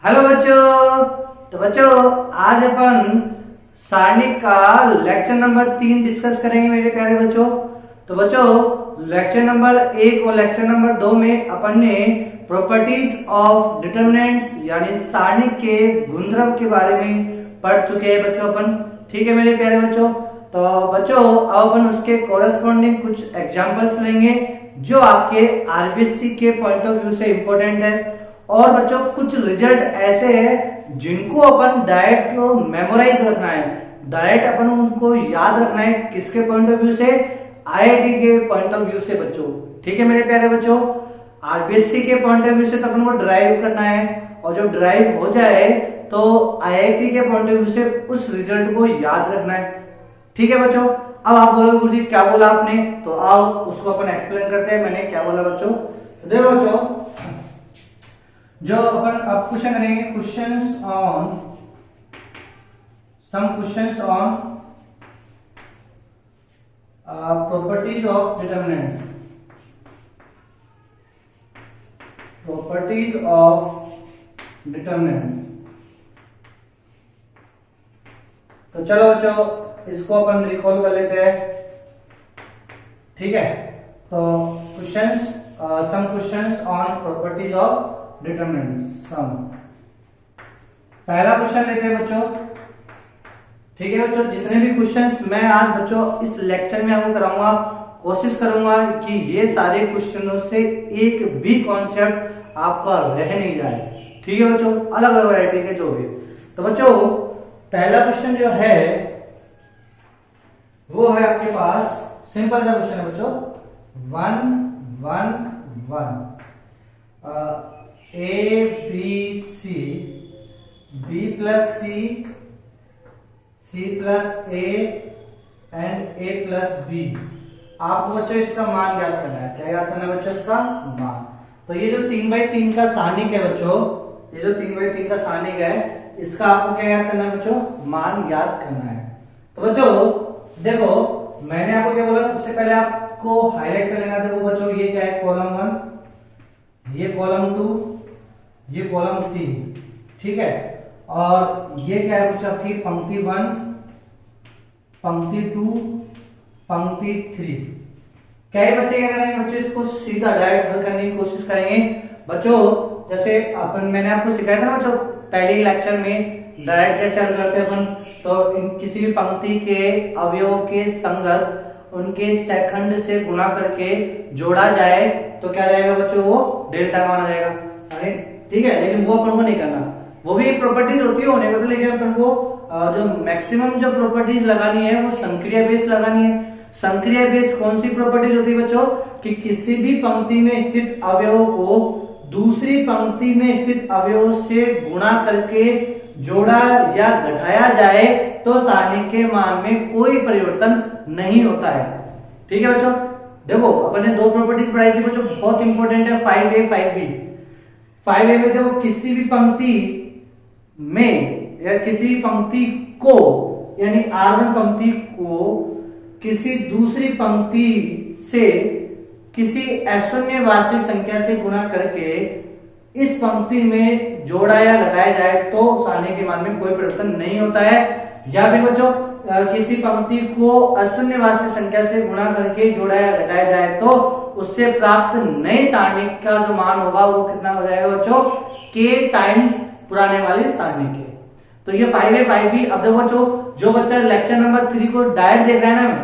Hello बच्चों। तो बच्चों आज अपन सारणी का लेक्चर नंबर 3 डिस्कस करेंगे मेरे प्यारे बच्चों। तो बच्चों लेक्चर नंबर 1 और लेक्चर नंबर 2 में अपन ने प्रॉपर्टीज ऑफ डिटरमिनेंट्स यानी सारणी के गुणधर्म के बारे में पढ़ चुके हैं बच्चों अपन। ठीक है मेरे प्यारे बच्चों। तो बच्चों अब अपन उसके कोरेस्पॉन्डिंग कुछ एग्जांपल्स लेंगे जो आपके आरबीएससी के पॉइंट ऑफ व्यू से इंपॉर्टेंट है। और बच्चों कुछ रिजल्ट ऐसे हैं जिनको अपन डायरेक्ट मेमोराइज रखना है, डायरेक्ट अपन उनको याद रखना है। किसके पॉइंट ऑफ व्यू से? आईआईटी के पॉइंट ऑफ व्यू से बच्चों। ठीक है मेरे प्यारे बच्चों। आरबीएससी के पॉइंट ऑफ व्यू से तो अपन को ड्राइव करना है, और जब ड्राइव हो जाए तो आईआईटी के पॉइंट ऑफ व्यू से उस रिजल्ट को याद रखना है। ठीक है बच्चों। अब आप बोलोगे गुरुजी क्या बोला आपने, तो आओ उसको अपन एक्सप्लेन करते हैं। मैंने क्या बोला बच्चों, तो देखो बच्चों जो अपन अब क्वेश्चन करेंगे, questions on some questions on properties of determinants, properties of determinants. तो चलो बच्चों इसको अपन रिकॉल कर लेते हैं। ठीक है, तो questions some questions on properties of determinants some. पहला क्वेश्चन लेते हैं बच्चों। ठीक है बच्चों, जितने भी क्वेश्चंस मैं आज बच्चों इस लेक्चर में आपको कराऊंगा, कोशिश करूंगा कि ये सारे क्वेश्चनों से एक भी कॉन्सेप्ट आपका रह नहीं जाए। ठीक है बच्चों, अलग अलग वैरायटी के जो भी। तो बच्चों पहला क्वेश्चन जो है वो है आपके पास सिंपल सा क्वेश्चन है बच्चों, 1 1 1 A B C, B plus C, C plus A and A plus B. आपको बच्चों इसका मान ज्ञात करना है। क्या याद करना है बच्चों? इसका मान। तो ये जो 3x3 का सारणिक है बच्चों, ये जो 3x3 का सारणिक है, इसका आपको क्या याद करना है बच्चों? मान ज्ञात करना है। तो बच्चों देखो मैंने आपको क्या बोला, सबसे पहले आपको हाईलाइट कर लेना। देखो बच्चों ये क्या है, कॉलम 1, ये कॉलम 2, ये कॉलम 3। ठीक है, और ये क्या है बच्चों आपकी पंक्ति 1, पंक्ति 2, पंक्ति 3। क्या है बच्चे क्या करेंगे बच्चों, इसको सीधा डायरेक्ट हल करने की कोशिश करेंगे बच्चों। जैसे अपन मैंने आपको सिखाया था ना बच्चों पहले ही लेक्चर में, डायरेक्ट कैसे हल करते हैं अपन। तो किसी भी पंक्ति के अवयवों के संगत उनके सेकंड से गुणा करके जोड़ा जाए तो क्या जाएगा बच्चों? वो डेल्टा माना जाएगा। अरे ठीक है, लेकिन वो अपन को नहीं करना। वो भी एक प्रॉपर्टीज होती है होने पर, लेकिन अपन को जो मैक्सिमम जो प्रॉपर्टीज लगानी है वो संक्रिया बेस लगानी है। संक्रिया बेस कौन सी प्रॉपर्टीज होती है बच्चों? कि किसी भी पंक्ति में स्थित अवयवों को दूसरी पंक्ति में स्थित अवयवों से गुणा करके जोड़ा या घटाया जाए तो सारणी के मान में कोई परिवर्तन नहीं होता है। ठीक है बच्चों। देखो अपन ने दो प्रॉपर्टीज पढ़ाई थी बच्चों, बहुत इंपॉर्टेंट है, 5a 5b। 5a में देखो किसी भी पंक्ति में या किसी भी पंक्ति को यानी R1 पंक्ति को किसी दूसरी पंक्ति से किसी अशून्य वास्तविक संख्या से गुणा करके इस पंक्ति में जोड़ा या घटाया जाए तो सारणी के मान में कोई परिवर्तन नहीं होता है। या फिर बच्चों किसी पंक्ति को अशून्य वास्तविक संख्या से गुणा करके जोड़ा या घटाया जाए तो उससे प्राप्त नई सारणी का जो मान होगा वो कितना हो जाएगा बच्चों? k टाइम्स पुराने वाली सारणी के। तो ये 5a 5b। अब देखो बच्चों जो बच्चा लेक्चर नंबर 3 को डायरेक्ट देख रहा है ना,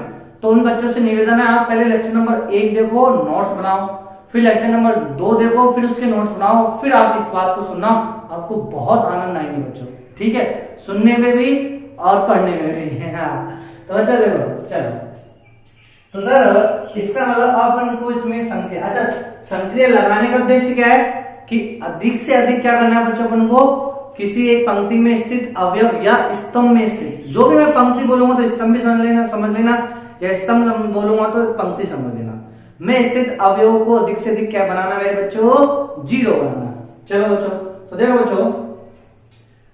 तो उन बच्चों से निवेदन है आप पहले लेक्चर नंबर 1 देखो, नोट्स बनाओ, फिर लेक्चर नंबर 2 देखो, फिर उसके नोट्स बनाओ, फिर आप इस बात को सुनना, आपको बहुत आनंद आएंगे बच्चों। ठीक है, सुनने में भी और पढ़ने में भी। हाँ तो बच्चा देखो चलो, तो सर इसका मतलब अपन को इसमें संक्रिया, अच्छा संक्रिया लगाने का उद्देश्य क्या है कि अधिक से अधिक क्या करना है बच्चों अपन को? किसी एक पंक्ति में स्थित अवयव या स्तंभ में स्थित, जो भी मैं पंक्ति बोलूंगा तो स्तंभ भी समझ लेना, या स्तंभ बोलूंगा तो पंक्ति समझ लेना। में स्थित अवयव को अधिक से अधिक क्या बनाना मेरे बच्चों? 0 बनाना। चलो बच्चों तो देखो बच्चों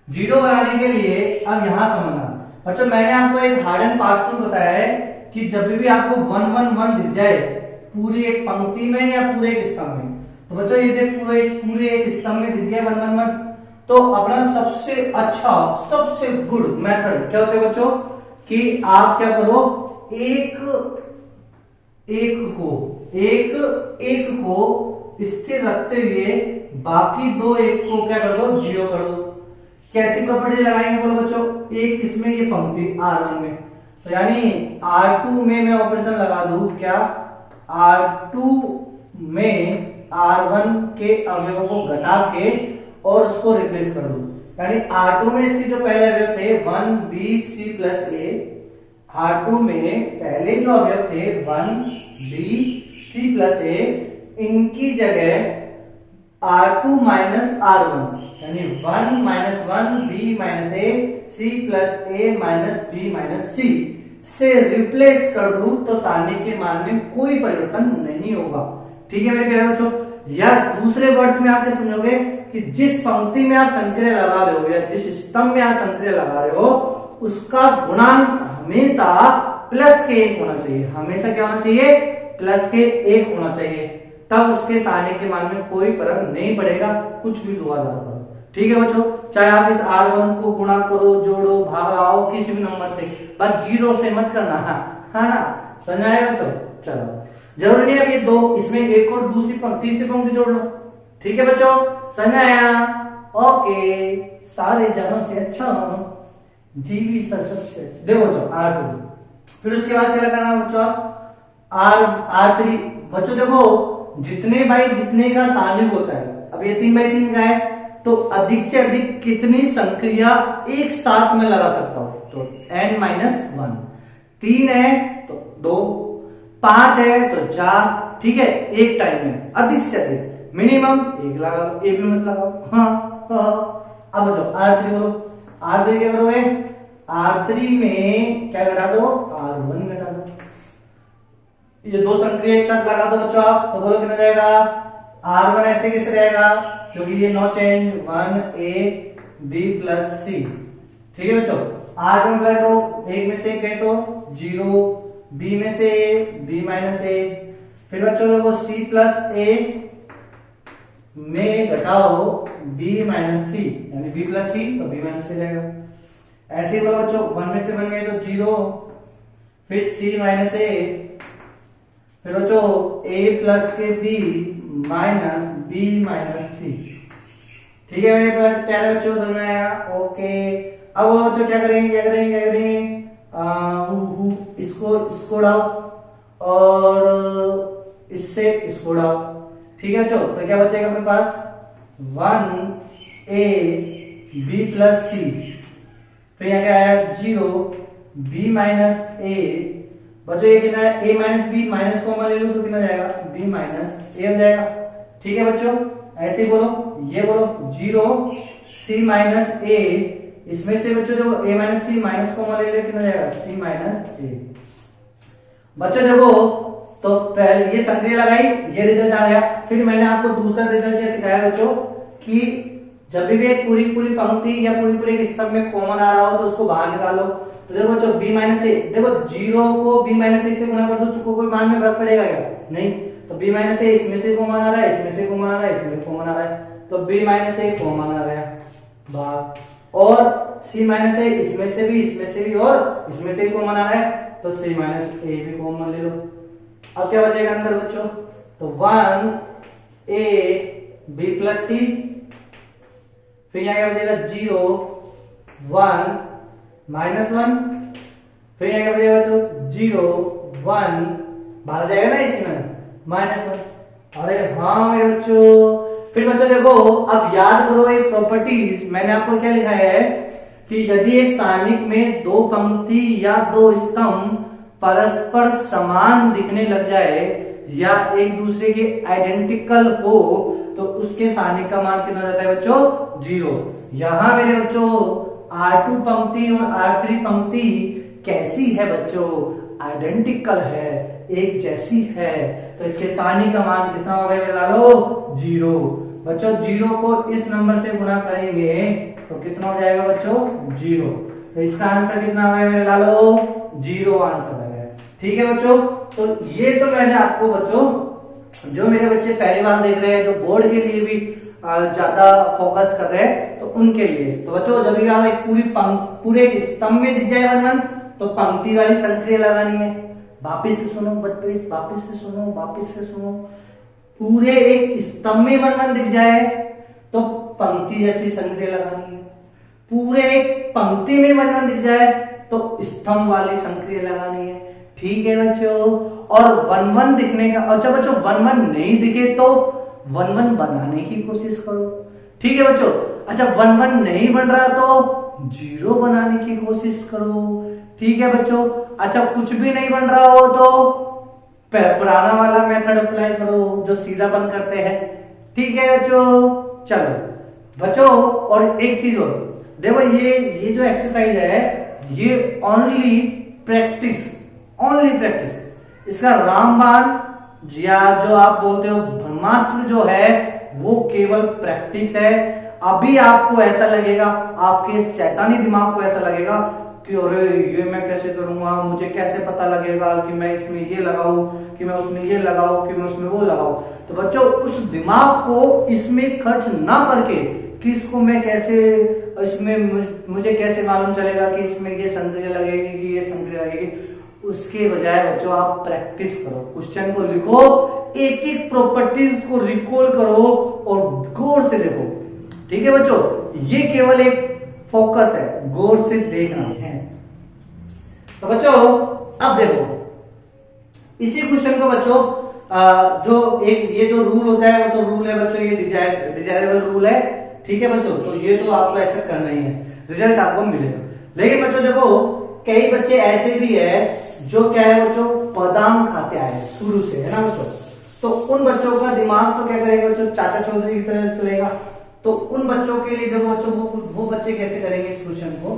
0 बनाने के लिए अब यहां समझना बच्चों, मैंने आपको एक हार्ड एंड फास्ट रूल बताया है कि जब भी आपको 1 1 1 दिख जाए पूरी एक पंक्ति में या पूरे एक स्तंभ में, तो बच्चों ये देख पूरे एक स्तंभ में दिख गया 1 1 1, तो अपना सबसे अच्छा सबसे गुड मेथड क्या होता है बच्चों कि आप क्या करो, एक को स्थिर रखते हुए बाकी दो एक को क्या कर दो, जीरो कर दो। कैसी प्रॉपर्टी लगाएंगे बोलो बच्चों, एक इसमें ये पंक्ति R1 में, तो यानी R2 में मैं ऑपरेशन लगा दूं क्या, R2 में R1 के अवयवों को घटा के और उसको रिप्लेस कर दूं, यानी R2 में इसके जो पहले अवयव थे 1BC प्लस A, R2 में पहले जो अवयव थे 1BC प्लस A, इनकी जगह R2 माइनस R1 यानी 1 minus 1B minus A C plus A minus B minus C से रिप्लेस कर दूं तो सारणी के मान में कोई परिवर्तन नहीं होगा। ठीक है मेरे प्यारे बच्चों, या दूसरे वर्ड्स में आप क्या समझोगे कि जिस पंक्ति में आप संक्रिया लगा रहे हो या जिस स्तंभ में आप संक्रिया लगा रहे हो उसका गुणांक हमेशा प्लस के 1 होना चाहिए, हमेशा क्या होना चाहिए, प्लस के 1 होना चाहिए, तब उसके सारणी के मान में कोई फर्क नहीं पड़ेगा, कुछ भी दो आधार पर। ठीक है बच्चों, चाहे आप इस R1 को गुणा करो, जोड़ो, भाग लाओ किसी भी नंबर से, बस जीरो से मत करना, है ना, समझ आएगा बच्चों। चलो जरूरी नहीं है ये दो, इसमें एक और दूसरी तीसरी पंक्ति जोड़ लो। ठीक है बच्चों, समझ आया, ओके, सारे जगह से अच्छा जीवी सबसे अच्छा। देखो बच्चों R2, फिर उसके बाद क्या लगाना बच्चों, R3। बच्चों देखो जितने का सारणिक होता है, अब ये 3x3 का है तो अधिक से अधिक कितनी संक्रिया एक साथ में लगा सकता हूं, तो n-1, 3 है तो 2, 5 है तो 4, ठीक है, एक टाइम में अधिक से अधिक, मिनिमम एक लगाओ, एक भी मत लगाओ। हाँ। अब बच्चों R3 बोलो, R3 क्या करोगे, R3 में क्या घटा दो, R1 घटा दो, ये दो संक्रिया एक साथ लगा दो बच्चों आप, तो बोलो कितना जाएगा, R1 ऐसे कैसे रहेगा, क्योंकि ये no change 1AB plus C। ठीक है बच्चों, R1 प्लस दो, एक में से गए तो 0, B में से B माइनस A, फिर बच्चों देखो C प्लस A में घटाओ B माइनस C, यानी B प्लस C तो B माइनस C रहेगा। ऐसे ही बोलो बच्चों 1 में से बन गए तो 0, फिर C माइनस A, फिर बच्चों A प्लस के B minus B minus C। ठीक है मेरे प्यारे बच्चों, समझ में आया, ओके। अब बच्चों क्या करेंगे, इसको उड़ाओ और इससे इसको उड़ाओ। ठीक है बच्चों, तो क्या बचेगा अपने पास 1AB प्लस C, फिर यहाँ क्या आया 0B माइनस A। बच्चों ये कितना है, A minus B, minus common ले लो तो कितना जाएगा, B माइनस A हो जाएगा। ठीक है बच्चों, ऐसे ही बोलो, ये बोलो 0C माइनस A, इसमें से बच्चों देखो A minus C minus common ले लो कितना जाएगा, C माइनस A। बच्चों देखो तो पहले ये संक्रिया लगाई, ये रिजल्ट आ गया, फिर मैंने आपको दूसरा रिजल्ट क्या सिखाया बच्चों कि जब भी एक पूरी पंक्ति या पूरी एक स्तंभ में कॉमन आ रहा हो तो उसको बाहर निकालो। तो देखो बच्चों B माइनस A, देखो 0 को B माइनस A से गुणा कर दो तो कोई मान में फर्क पड़ेगा क्या, नहीं, तो B माइनस A इसमें से कॉमन आ रहा है, इसमें से कॉमन आ रहा है, इसमें कॉमन आ रहा है, तो B माइनस A कॉमन आ रहा है बाहर, और C माइनस A इसमें से भी और इसमें से भी कॉमन आ रहा है, तो C माइनस A भी कॉमन ले लो। अब क्या बचेगा अंदर बच्चों, तो 1AB प्लस C, फिर यहाँ क्या बचेगा 0 1 माइनस 1, फिर यहाँ क्या बचेगा बच्चों 0 1 बाहर जाएगा ना इसमें माइनस 1। अरे हाँ मेरे बच्चों, फिर बच्चों देखो अब याद करो एक प्रॉपर्टीज, मैंने आपको क्या लिखा है कि यदि एक सारणिक में दो पंक्ति या दो स्तंभ परस्पर समान दिखने लग जाए या एक दूसरे के आइडेंटिकल हो तो उसके सारणिक का मान कितना जाता है बच्चों, 0। यहां मेरे बच्चों R2 पंक्ति और R3 पंक्ति कैसी है बच्चों, आइडेंटिकल है, एक जैसी है, तो इसके सारणी का मान कितना हो गया मेरे लालो, 0। बच्चों 0 को इस नंबर से गुना करेंगे तो कितना हो जाएगा बच्चों, 0। तो इसका आंसर कितना हो गया मेरे लालो, 0 आंसर आ गया। ठीक है बच्चों, तो ये तो मैंने आपको बच्चों जो मेरे बच्चे पहली बार देख रहे हैं, जो बोर्ड के लिए भी ज्यादा फोकस कर रहे हैं, तो उनके लिए। तो बच्चों जब भी हमें पूरे एक स्तंभ में दिख जाए 1 1 तो पंक्ति वाली संक्रिया लगानी है। वापिस से सुनो बच्चों, वापिस से सुनो, वापिस से सुनो। पूरे एक स्तंभ में 1 1 दिख जाए तो पंक्ति जैसी संक्रिया लगानी है। पूरे एक पंक्ति में 1 1 दिख जाए तो स्तंभ वाली संक्रिया लगानी है। ठीक है बच्चों। और 1 1 दिखने का, अच्छा बच्चों 1 1 नहीं दिखे तो 1 1 बनाने की कोशिश करो। ठीक है बच्चों। अच्छा 1 1 नहीं बन रहा तो 0 बनाने की कोशिश करो। ठीक है बच्चों। अच्छा कुछ भी नहीं बन रहा हो तो पुराना वाला मेथड अप्लाई करो जो सीधा बन करते हैं। ठीक है बच्चों। चलो बच्चों, और एक चीज और देखो, ये जो एक्सरसाइज है ये ओनली प्रैक्टिस, इसका रामबाण या जो आप बोलते हो ब्रह्मास्त्र जो है वो केवल प्रैक्टिस है। अभी आपको ऐसा लगेगा, आपके शैतानी दिमाग को ऐसा लगेगा कि अरे ये मैं कैसे करूंगा, मुझे कैसे पता लगेगा कि मैं इसमें ये लगाऊं, कि मैं उसमें ये लगाऊं, कि मैं उसमें वो लगाऊं। तो बच्चों उस दिमाग को इसमें खर्च ना करके कि इसको मैं कैसे, इसमें मुझे कैसे मालूम चलेगा कि इसमें ये संक्रिया लगेगी कि ये संक्रिया लगेगी, उसके बजाय बच्चों आप प्रैक्टिस करो, क्वेश्चन को लिखो, एक एक प्रॉपर्टीज को रिकॉल करो और गौर से देखो। ठीक है बच्चों, ये केवल एक फोकस है, गौर से देखना है। तो बच्चों अब देखो इसी क्वेश्चन को बच्चों जो एक ये जो रूल होता है वो तो रूल है बच्चों, ये डिजायरेबल रूल है। ठीक है बच्चों, तो ये तो आपको ऐसा करना ही है, रिजल्ट आपको मिलेगा। लेकिन बच्चों देखो कई बच्चे ऐसे भी है जो क्या है बच्चों, बादाम खाते आए शुरू से, है ना बच्चों। तो उन बच्चों का दिमाग तो क्या करेगा बच्चों, चाचा चौधरी की तरह चलेगा। तो उन बच्चों के लिए देखो बच्चों वो बच्चे कैसे करेंगे इस क्वेश्चन को,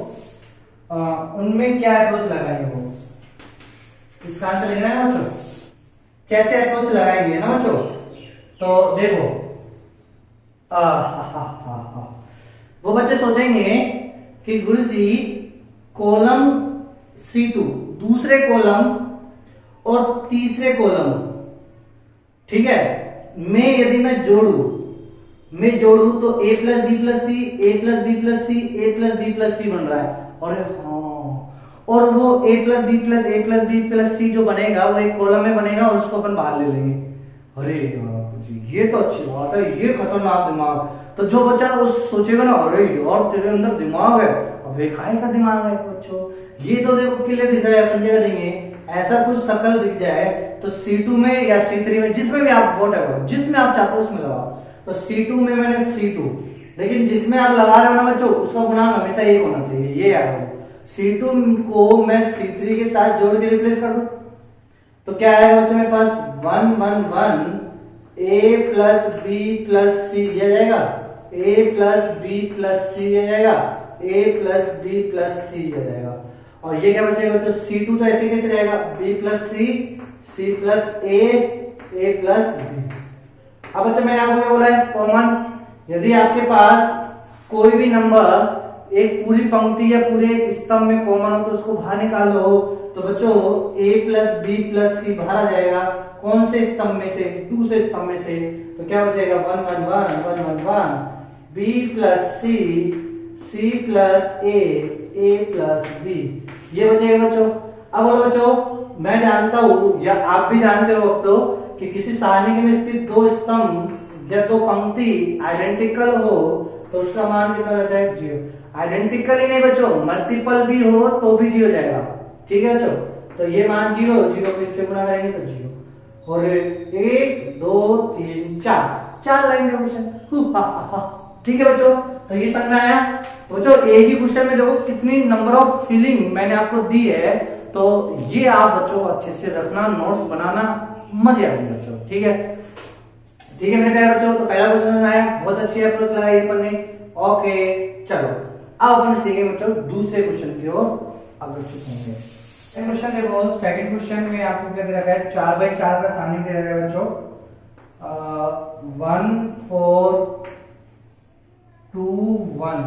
उनमें क्या अप्रोच लगाएंगे, वो इसका आंसर लेना है बच्चों, कैसे अप्रोच लगाएंगे, है ना बच्चों। तो देखो वो बच्चे सोचेंगे कि गुरुजी कॉलम C2 दूसरे कॉलम और तीसरे कॉलम, ठीक है, में यदि मैं जोड़ू तो a plus B plus C, A plus B plus C, A plus B plus C बन रहा है। और हाँ, और वो a plus B plus C जो बनेगा वो एक कॉलम में बनेगा और उसको अपन बाहर ले लेंगे। अरे ये तो अच्छी बात है, ये खतरनाक दिमाग। तो जो बच्चा वो सोचेगा ना, अरे यार तेरे अंदर दिमाग है, अब ये काहे का दिमाग है बच्चों, ये तो देखो क्लियर दिख रहा है, अपन क्या देंगे, ऐसा कुछ शक्ल दिख जाए तो C2 में या C3 में, जिसमें भी आप वोट है जिसमें आप चाहते हो उसमें लगाओ। तो C2 में मैंने C2, लेकिन जिसमें आप लगा रहे हो ना बच्चों उसका गुणांक हमेशा एक होना चाहिए, ये याद रखो। C2 को मैं C3 के साथ जोड़ के रिप्लेस कर दूं तो क्या आएगा बच्चों मेरे पास 1 1 1 a प्लस बी प्लस सी दिया जाएगा, a प्लस बी प्लस सी दिया जाएगा, a प्लस बी प्लस सी दिया जाएगा। और ये क्या बचेगा बच्चों, C2 तो ऐसे कैसे रहेगा, b plus C, c plus a plus B. अब बच्चों मैंने आपको क्या बोला है, कॉमन, यदि आपके पास कोई भी नंबर एक पूरी पंक्ति या पूरे स्तंभ में कॉमन हो तो उसको बाहर निकाल लो। तो बच्चों a प्लस बी प्लस सी बाहर आ जाएगा, कौन से स्तंभ में से, दूसरे स्तंभ में से। तो क्या बचेगा 1 1 1 1 1 1 b plus C, c plus a plus b, ये बचेगा बच्चों। अब बोलो बच्चों, मैं जानता हूं या आप भी जानते हो अब तो कि किसी सारणी में स्थित दो स्तंभ या दो पंक्ति आइडेंटिकल हो तो उसका मान कितना रहता है, 0। आइडेंटिकल ही नहीं बच्चों, मल्टीपल भी हो तो भी 0 जाएगा। ठीक है बच्चों, तो ये मान 0 को इससे गुणा करेंगे तो 0। और 1 2 3 4 लाइन का क्वेश्चन। ठीक है बच्चों, तो ये समझ में आया। तो बच्चों एक ही क्वेश्चन में देखो कितनी नंबर ऑफ फीलिंग मैंने आपको दी है, तो ये आप बच्चों को अच्छे से रखना, नोट्स बनाना, मजे आएंगे बच्चों। ठीक है, ठीक है मेरे प्यारे बच्चों, तो पहला क्वेश्चन में आया, बहुत अच्छी अप्रोच लगाई अपन ने। ओके चलो अब अपन सीखेंगे बच्चों दूसरे क्वेश्चन की ओर अग्रसर होंगे। क्वेश्चन देखो, सेकंड क्वेश्चन में आपको क्या दे रखा है, 4x4 का सारणी दे रखा है बच्चों, 1 4 2 1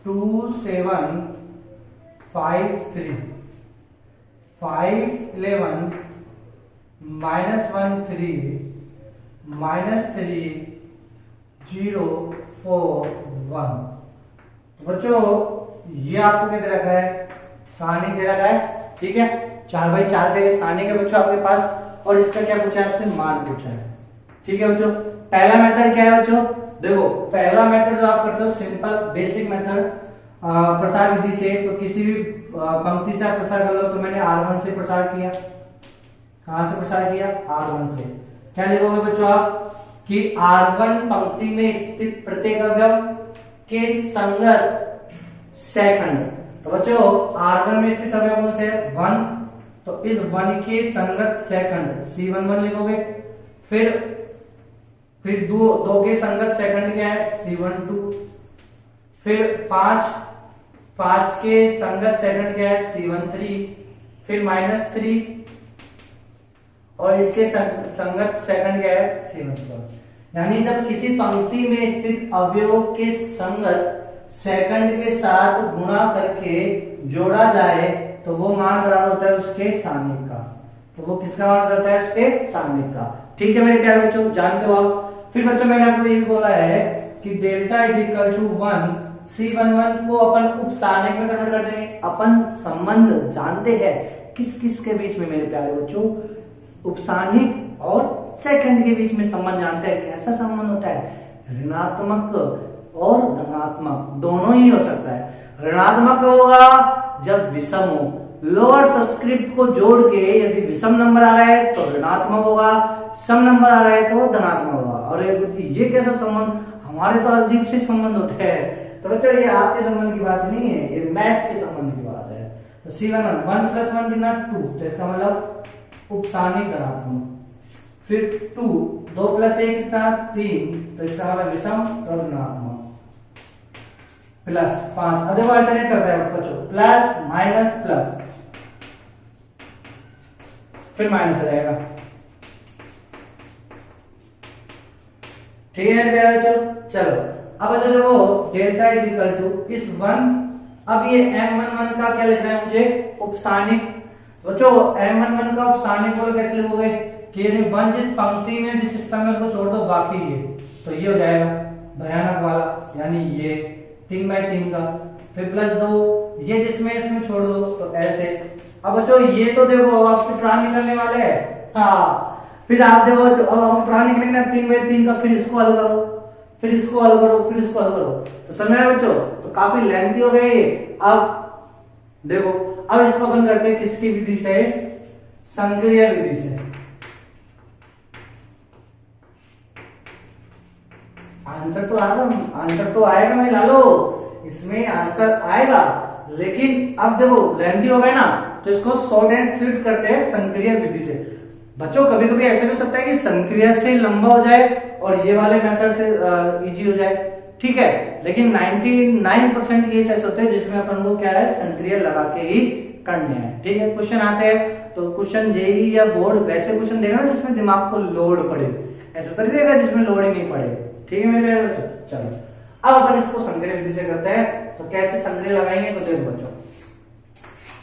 2 7 5 3 5 11 -1 3 -3 0 4 1। तो बच्चों ये आपको क्या दे रखा है, सारणी दे रखा है, ठीक है। 4x4 का ये सारणी का बच्चों आपके पास, और इसका क्या पूछा है आपसे, मान पूछा है, ठीक है बच्चों। पहला मेथड क्या है बच्चों, देखो पहला मेथड जो आप करते हो सिंपल बेसिक मेथड प्रसार विधि से, तो किसी भी पंक्ति से आप प्रसार कर लो। तो मैंने R1 से प्रसार किया, कहां से प्रसार किया, R1 से। क्या लिखोगे बच्चों आप कि R1 पंक्ति में स्थित प्रत्येक अवयव के संगत सेकंड। तो बच्चों R1 में स्थित अवयव कौन से 1, तो इस 1 के संगत सेकंड C11 लिखोगे। फिर दो के संगत सेकंड क्या है, C12। फिर 5 के संगत सेकंड क्या है, C13। फिर -3 और इसके संगत सेकंड क्या है, C14। यानी जब किसी पंक्ति में स्थित अवयवों के संगत सेकंड के साथ गुणा करके जोड़ा जाए तो वो मान बराबर होता है उसके सारणिक का। तो वो किसका मान होता है, उसके सारणिक का। ठीक है मेरे प्यारे बच्चों, जानते हो आप। फिर बच्चों मैंने आपको ये बोला है कि delta is equal to 1 C11 को अपन उप सारणिक में कन्वर्ट कर देंगे। अपन संबंध जानते हैं किस किस के बीच में मेरे प्यारे बच्चों, उपसारणिक और सेकंड के बीच में संबंध जानते हैं। कैसा संबंध होता है, ऋणात्मक और धनात्मक दोनों ही हो सकता है। ऋणात्मक होगा जब विषम हो, लोअर सबस्क्रिप्ट को जोड़ के यदि विषम नंबर आ रहा है तो ऋणात्मक होगा, सम नंबर आ रहा है तो धनात्मक होगा। और ये कैसा संबंध, हमारे तो अजीब से संबंध होते हैं। तो बच्चों ये आपके संबंध की बात नहीं है, ये मैथ के संबंध की बात है। तो C11 1 + 1 कितना 2, तो इसका मतलब उपसारणिक धनात्मक। फिर 2 + 1 कितना 3, तो इसका मतलब विषम तो ऋणात्मक। +5, अब देखो अल्टरनेट चलता है बच्चों, प्लस माइनस प्लस, फिर माइनस आ जाएगा। ठीक है मेरे बच्चों, चलो अब बच्चों देखो डेल्टा इज इक्वल टू इस 1, अब ये M11 का क्या लिखना है मुझे, उपसारणिक। बच्चों M11 का उपसारणिक बोल कैसे लिखोगे कि 1 जिस पंक्ति में जिस स्तंभ में उसको छोड़ दो बाकी ये, तो ये हो जाएगा भयानक वाला, यानी ये 3/3 का। फिर +2 ये जिसमें इसमें छोड़ दो तो ऐसे। अब बच्चों ये तो देखो अब आपके प्राण निकलने वाले हैं, हाँ। फिर आप देखो अब आपके प्राण निकलेंगे 3/3 का, फिर इसको हल करो, फिर इसको हल करो, फिर इसको हल करो, तो समझ आया बच्चों। तो काफी लेंथी हो गई। अब देखो अब इसको अपन करते हैं किसकी विधि से, संक्रिया विधि से। आंसर तो आएगा मैं लालो, इसमें आंसर आएगा। लेकिन अब देखो लेंथी हो गए ना, तो इसको शॉर्ट एंड स्वीट करते हैं संक्रिया विधि से। बच्चों कभी कभी ऐसे भी हो सकता है कि संक्रिया से लंबा हो जाए और ये वाले मेथड से इजी हो जाए, ठीक है। लेकिन 99% केस ऐसे होते हैं जिसमें अपन को क्या है, संक्रिया लगा के ही करने हैं, ठीक है। क्वेश्चन आते हैं तो क्वेश्चन जेई या बोर्ड वैसे क्वेश्चन देगा ना जिसमें दिमाग को लोड पड़े, ऐसा तो नहीं देगा जिसमें लोड ही नहीं पड़े, ठीक है मेरे बच्चों। चलो अब अपन इसको संक्रिया विधि से करते हैं। तो कैसे संक्रिया लगाएंगे, तो देखो बच्चों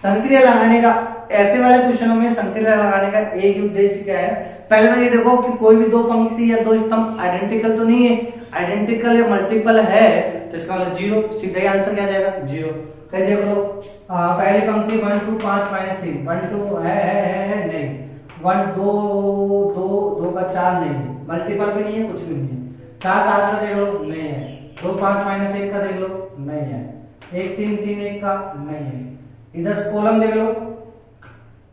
संक्रिया लगाने का, ऐसे वाले क्वेश्चनों में संक्रिया लगाने का एक उद्देश्य क्या है, पहले तो ये देखो कि कोई भी दो पंक्ति या दो स्तंभ आइडेंटिकल तो नहीं है। आइडेंटिकल या मल्टीपल है तो इसका मतलब 0, सीधा ही आंसर क्या जाएगा 0। कहीं देख लो पहली पंक्ति 1 2 5 -3, 1 2 है नहीं, 1 2 का 4 नहीं, मल्टीपल भी नहीं है, कुछ भी नहीं है। 4 7 का देख लो नहीं है, 2 5 -1 का देख लो नहीं है, 1 3 3 1 का नहीं है, इधर कॉलम देख लो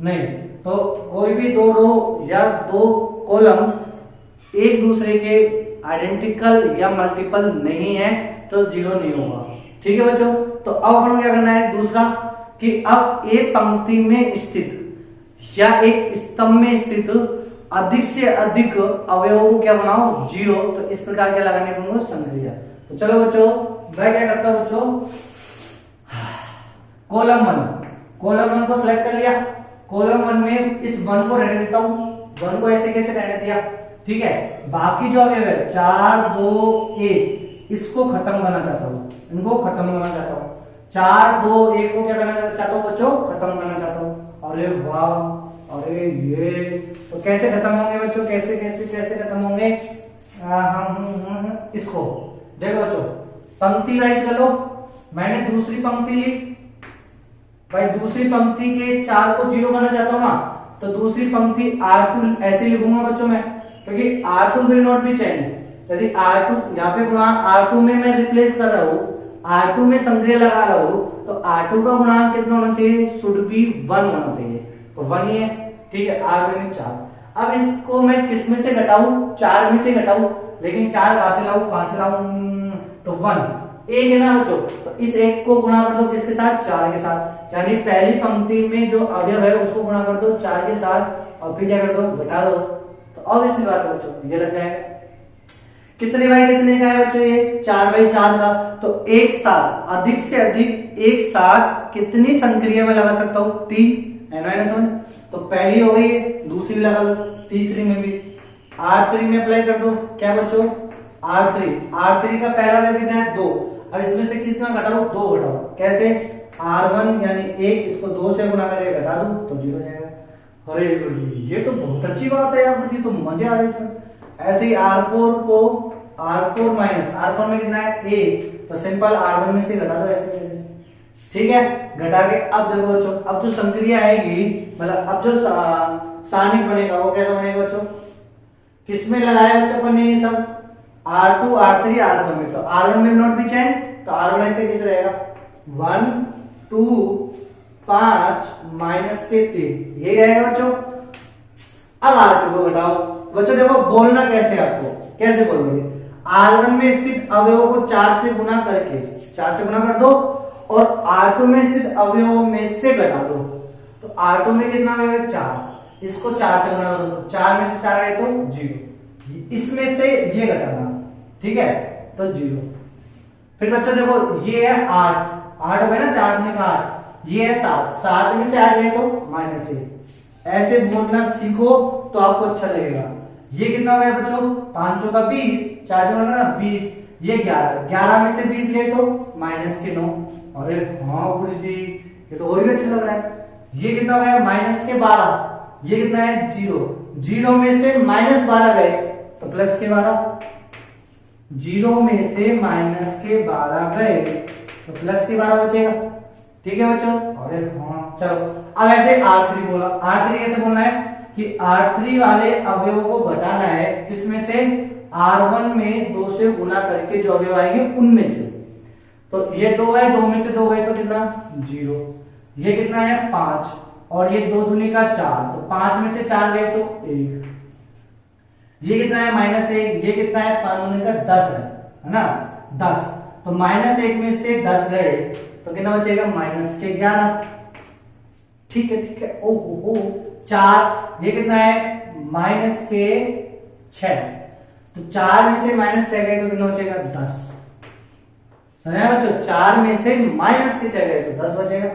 नहीं। तो कोई भी दो रो या दो कॉलम एक दूसरे के आइडेंटिकल या मल्टीपल नहीं है तो 0 नहीं होगा, ठीक है बच्चों। तो अब अपन क्या करना है दूसरा, कि अब एक पंक्ति में स्थित या एक स्तंभ में स्थित अधिक से अधिक अवयवों को क्या बनाओ 0। तो इस प्रकार के लगाने को संक्रिया। तो चलो बच्चों मैं क्या करता हूं बच्चों, कॉलम 1 को सिलेक्ट कर लिया। कॉलम 1 में इस 1 को रहने देता हूं, 1 को ऐसे कैसे रहने दिया, ठीक है। बाकी जो अवयव है 4 2 1 इसको खत्म करना चाहता हूं, इनको खत्म करना चाहता हूं। 4 2 1 को क्या करना चाहता हूं बच्चों, खत्म करना चाहता हूं। अरे वाह, अरे ये तो कैसे खत्म होंगे बच्चों, कैसे कैसे कैसे खत्म होंगे, हम इसको देखो बच्चों, पंक्ति वाइज कर लो। मैंने दूसरी पंक्ति ली भाई, दूसरी पंक्ति के 4 को 0 करना चाहता हूं ना, तो दूसरी पंक्ति R2 ऐसे लिखूंगा बच्चों मैं, क्योंकि R2 will not be change. यदि R2 यहाँ पे गुणांक R2 में मैं रिप्लेस कर रहा हूँ, R2 में संक्रिया लगा रहा हूँ, तो R2 का गुणांक कितना होना चाहिए, शुड बी 1 होना चाहिए। तो 1 ही है, ठीक है। R में 4। अब इसको मैं किस में से घटाऊं, 4 में से घटाऊं, लेकिन 4 कहां से लाऊं, तो 1 एक है ना बच्चों, तो इस एक को गुणा कर दो किसके साथ, 4 के साथ। यानी पहली पंक्ति में जो अवयव है उसको गुणा कर दो 4 के साथ, और फिर क्या कर दो, घटा दो। तो ऑब्वियसली बात है बच्चों, ये लग जाएगा। कितने बाई कितने का है बच्चों, ये 4 बाई 4 का। तो एक साथ, अधिक से अधिक एक साथ कितनी संक्रिया में लगा सकता हूं, 3 n-1। तो पहली हो गई, दूसरी लगा लो, तीसरी में भी R3 में अप्लाई कर दो। क्या बच्चों, R3 का पहला वैल्यू कितना है, 2। अब इसमें से कितना घटाओ, 2 घटाओ। कैसे, R1 यानी 1, इसको 2 से गुणा करके घटा दो तो 0 हो जाएगा। अरे गुरुजी ये तो बहुत अच्छी बात है यार गुरुजी, तो मजे आ रहे हैं इसमें। ऐसे ही R4 में कितना है, 1, तो सिंपल R1 में से घटा दो ऐसे। ठीक है, घटा के अब देखो बच्चों, अब जो संक्रिया आएगी, मतलब अब जो सारणिक बनेगा वो कैसा बनेगा बच्चों, किसमें लगाया बच्चों अपन ने ये सब, R2 R3 R1 में। तो R1 में नॉट बी चेंज, तो R1 ऐसे कैसे रहेगा, 1 2 5 माइनस के 3, ये रहेगा बच्चों। अब R2 को घटाओ बच्चों, देखो बोलना कैसे, आपको कैसे बोलोगे, R1 में स्थित अवयवों को 4 से गुणा करके, 4 से गुणा कर दो, और R2 में स्थित अवयवों में से घटा दो। तो R2 में कितना अवयव है, 4, इसको 4 से गुणा कर दो, तो 4 में से 4 आए तो 0, इसमें से ये घटाना, ठीक है, तो 0। फिर बच्चों देखो ये है 8 हो गया ना, 4 में 8, ये है 7 में से 8 गए तो -1। ऐसे बोलना सीखो तो आपको अच्छा लगेगा। ये कितना हो गया बच्चों, 5 का 20, 4 से गुणा करना 20, ये 11 में से 20 गए तो -9। अरे हाँ गुरु जी, ये तो और भी अच्छा लग रहा है। ये कितना हो गया, -12, ये कितना है 0 में से -12 गए तो +12, 0 में से -12 गए तो +12 बचेगा। ठीक है बच्चों, अरे हाँ चलो। अब ऐसे R3 बोला, R3 कैसे बोलना है कि R3 वाले अवयवों को घटाना है, किसमें से, R1 में 2 से गुना करके जो अवयव आएंगे उनमें से। तो ये 2 है, 2 में से 2 गए तो कितना, 0, ये कितना है 5, और ये 2 दूनी का 4, तो 5 में से 4 गए तो 1, ये कितना है -1, ये कितना है 5 दूनी का 10 है ना, 10, तो -1 में से 10 गए तो कितना बचेगा, -11। ठीक है, ओहो 4, ये कितना है -6, तो 4 में से -6 गए तो कितना बचेगा, 10। समझाया बच्चों, 4 में से -6 गए तो 10 बचेगा।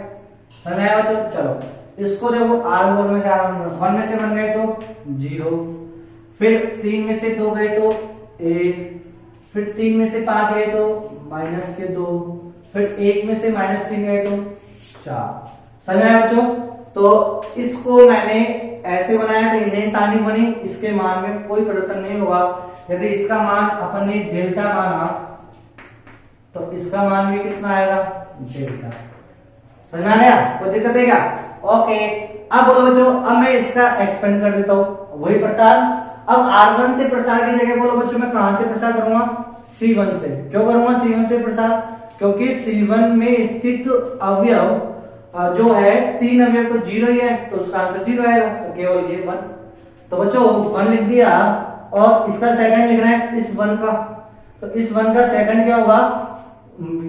समझाया बच्चों, चलो इसको देखो, R4 में से 1 में से 1 गए तो 0, फिर 3 में से 2 गए तो 1, फिर 3 में से 5 गए तो -2, फिर 1 में से -3 गए तो 4। समझ में आया बच्चों, तो इसको मैंने ऐसे बनाया था, नई सारणी बनी, इसके मान में कोई परिवर्तन नहीं होगा। यदि इसका मान अपन ने डेल्टा माना तो इसका मान भी कितना आएगा, डेल्टा। समझ में आ गया, कोई दिक्कत है क्या, ओके। अब बोलो बच्चों, अब मैं इसका एक्सपेंड कर देता हूं, वही प्रसार। अब R1 से प्रसार की जगह बोलो बच्चों, मैं कहां से प्रसार करूंगा, C1 से। क्यों करूंगा C1 से प्रसार, क्योंकि C1 में स्थित अवयव जो है 3 अवयव तो 0 ही है, तो उसका आंसर 0 आएगा, तो केवल ये 1। तो बच्चों 1 लिख दिया, और इसका सेकंड लिखना है इस 1 का, तो इस 1 का सेकंड क्या होगा,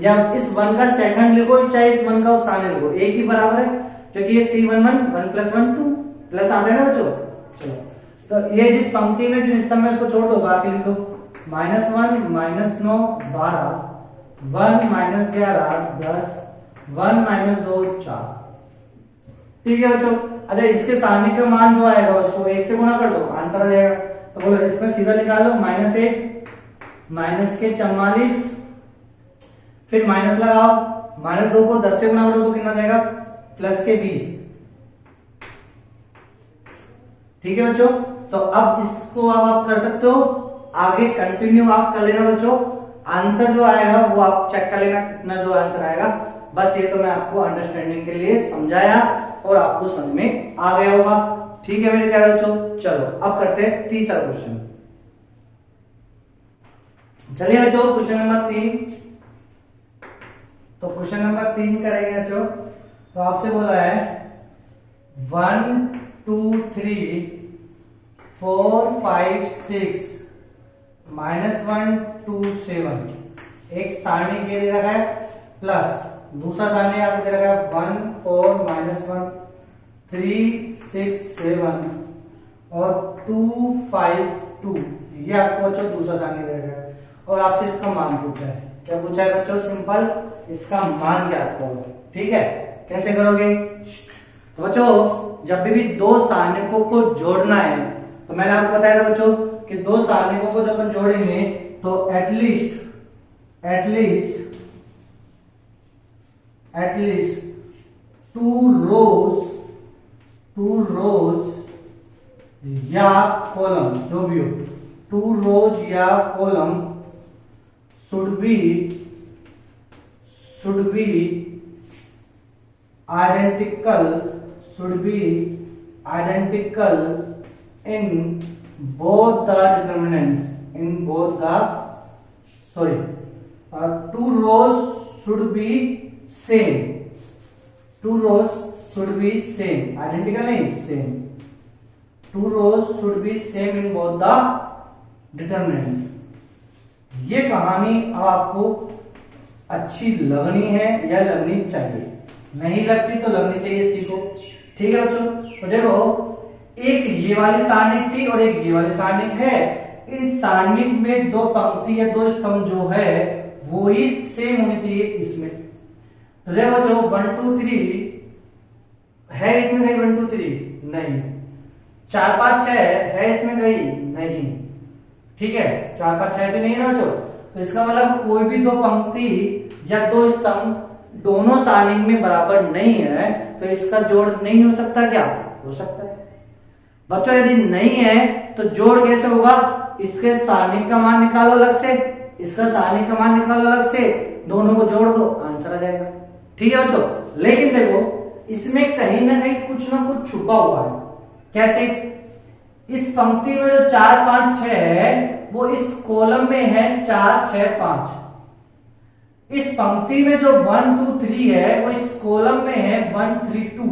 या इस 1 का सेकंड लिखो चाहे इस 1 का सामने लिखो, एक ही बराबर है, क्योंकि ये C11 1 + 1 2 प्लस आता है ना बच्चों। चलो, तो ये जिस पंक्ति में, जिस सिस्टम में, उसको छोड़ दो, बाकी लिख दो, -1 -9 12, 1 -11 10, 1 - 2 4। ठीक है बच्चों, अच्छा इसके सामने का मान जो आएगा उसको 1 से गुणा कर दो, आंसर आ जाएगा। तो बोलो इसमें सीधा निकालो, -1 - 44, फिर माइनस लगाओ, -2 को 10 से गुणा करो तो कितना जाएगा, +20। ठीक है बच्चों, तो अब इसको आप कर सकते हो, आगे कंटिन्यू आप कर लेना बच्चों। आंसर जो आएगा वो आप चेक कर लेना कितना जो आंसर आएगा। बस ये तो मैं आपको अंडरस्टैंडिंग के लिए समझाया और आपको समझ में आ गया होगा। ठीक है मेरे प्यारे बच्चों, चलो अब करते हैं तीसरा क्वेश्चन। चलिए बच्चों क्वेश्चन नंबर 3। तो क्वेश्चन नंबर 3 करेंगे बच्चों। तो आपसे बोला है 1 2 3 4 5 6 -1 2 7 एक सारणी के लिए रखा है, प्लस दूसरा सारणी आपको दे रखा है 1 4 -1 3 6 7 और 2 5 2। ये आपको बच्चों दूसरा सारणी दे रखा है और आपसे इसका मान पूछा है। क्या पूछा है बच्चों? सिंपल, इसका मान ज्ञात करो। ठीक है, कैसे करोगे? तो बच्चों जब भी दो सारणिकों को जोड़ना है, तो मैंने आपको बताया था बच्चों कि दो सारणिकों को जब हम जोड़ेंगे तो एटलीस्ट 2 रोज या कॉलम, जो भी हो, 2 रोज या column should be identical in both the determinants, 2 rows should be same, identical नहीं, same, 2 rows should be same in both the determinants। ये कहानी अब आपको अच्छी लगनी है या लगनी चाहिए? नहीं लगती तो लगनी चाहिए, सीखो। ठीक है बच्चों, तो देखो एक ये वाली सारणिक थी और एक ये वाली सारणिक है। इस सारणिक में दो पंक्ति या दो स्तंभ जो है वो ही सेम होनी चाहिए इसमें। तो देखो बच्चों 1 2 3 है इसमें कहीं 1 2 3 नहीं, 4 5 6 है इसमें कहीं नहीं। ठीक है, 4 5 6 से नहीं ना बच्चों, तो इसका मतलब कोई भी दो पंक्ति या दो स्तंभ दोनों सारणिक में बराबर नहीं है, तो इसका जोड़ नहीं हो सकता। क्या हो सकता है बच्चों? यदि नहीं है तो जोड़ कैसे होगा? इसके सारणिक का मान निकालो अलग से, इसका सारणिक का मान निकालो अलग से, दोनों को जोड़ दो, आंसर आ जाएगा। ठीक है बच्चों, लेकिन देखो इसमें कहीं ना कुछ छुपा हुआ है। कैसे? इस पंक्ति में जो 4 5 6 है वो इस कॉलम में है 4 6 5। इस पंक्ति में जो 1 2 3 है वो इस कॉलम में है 1 3 2।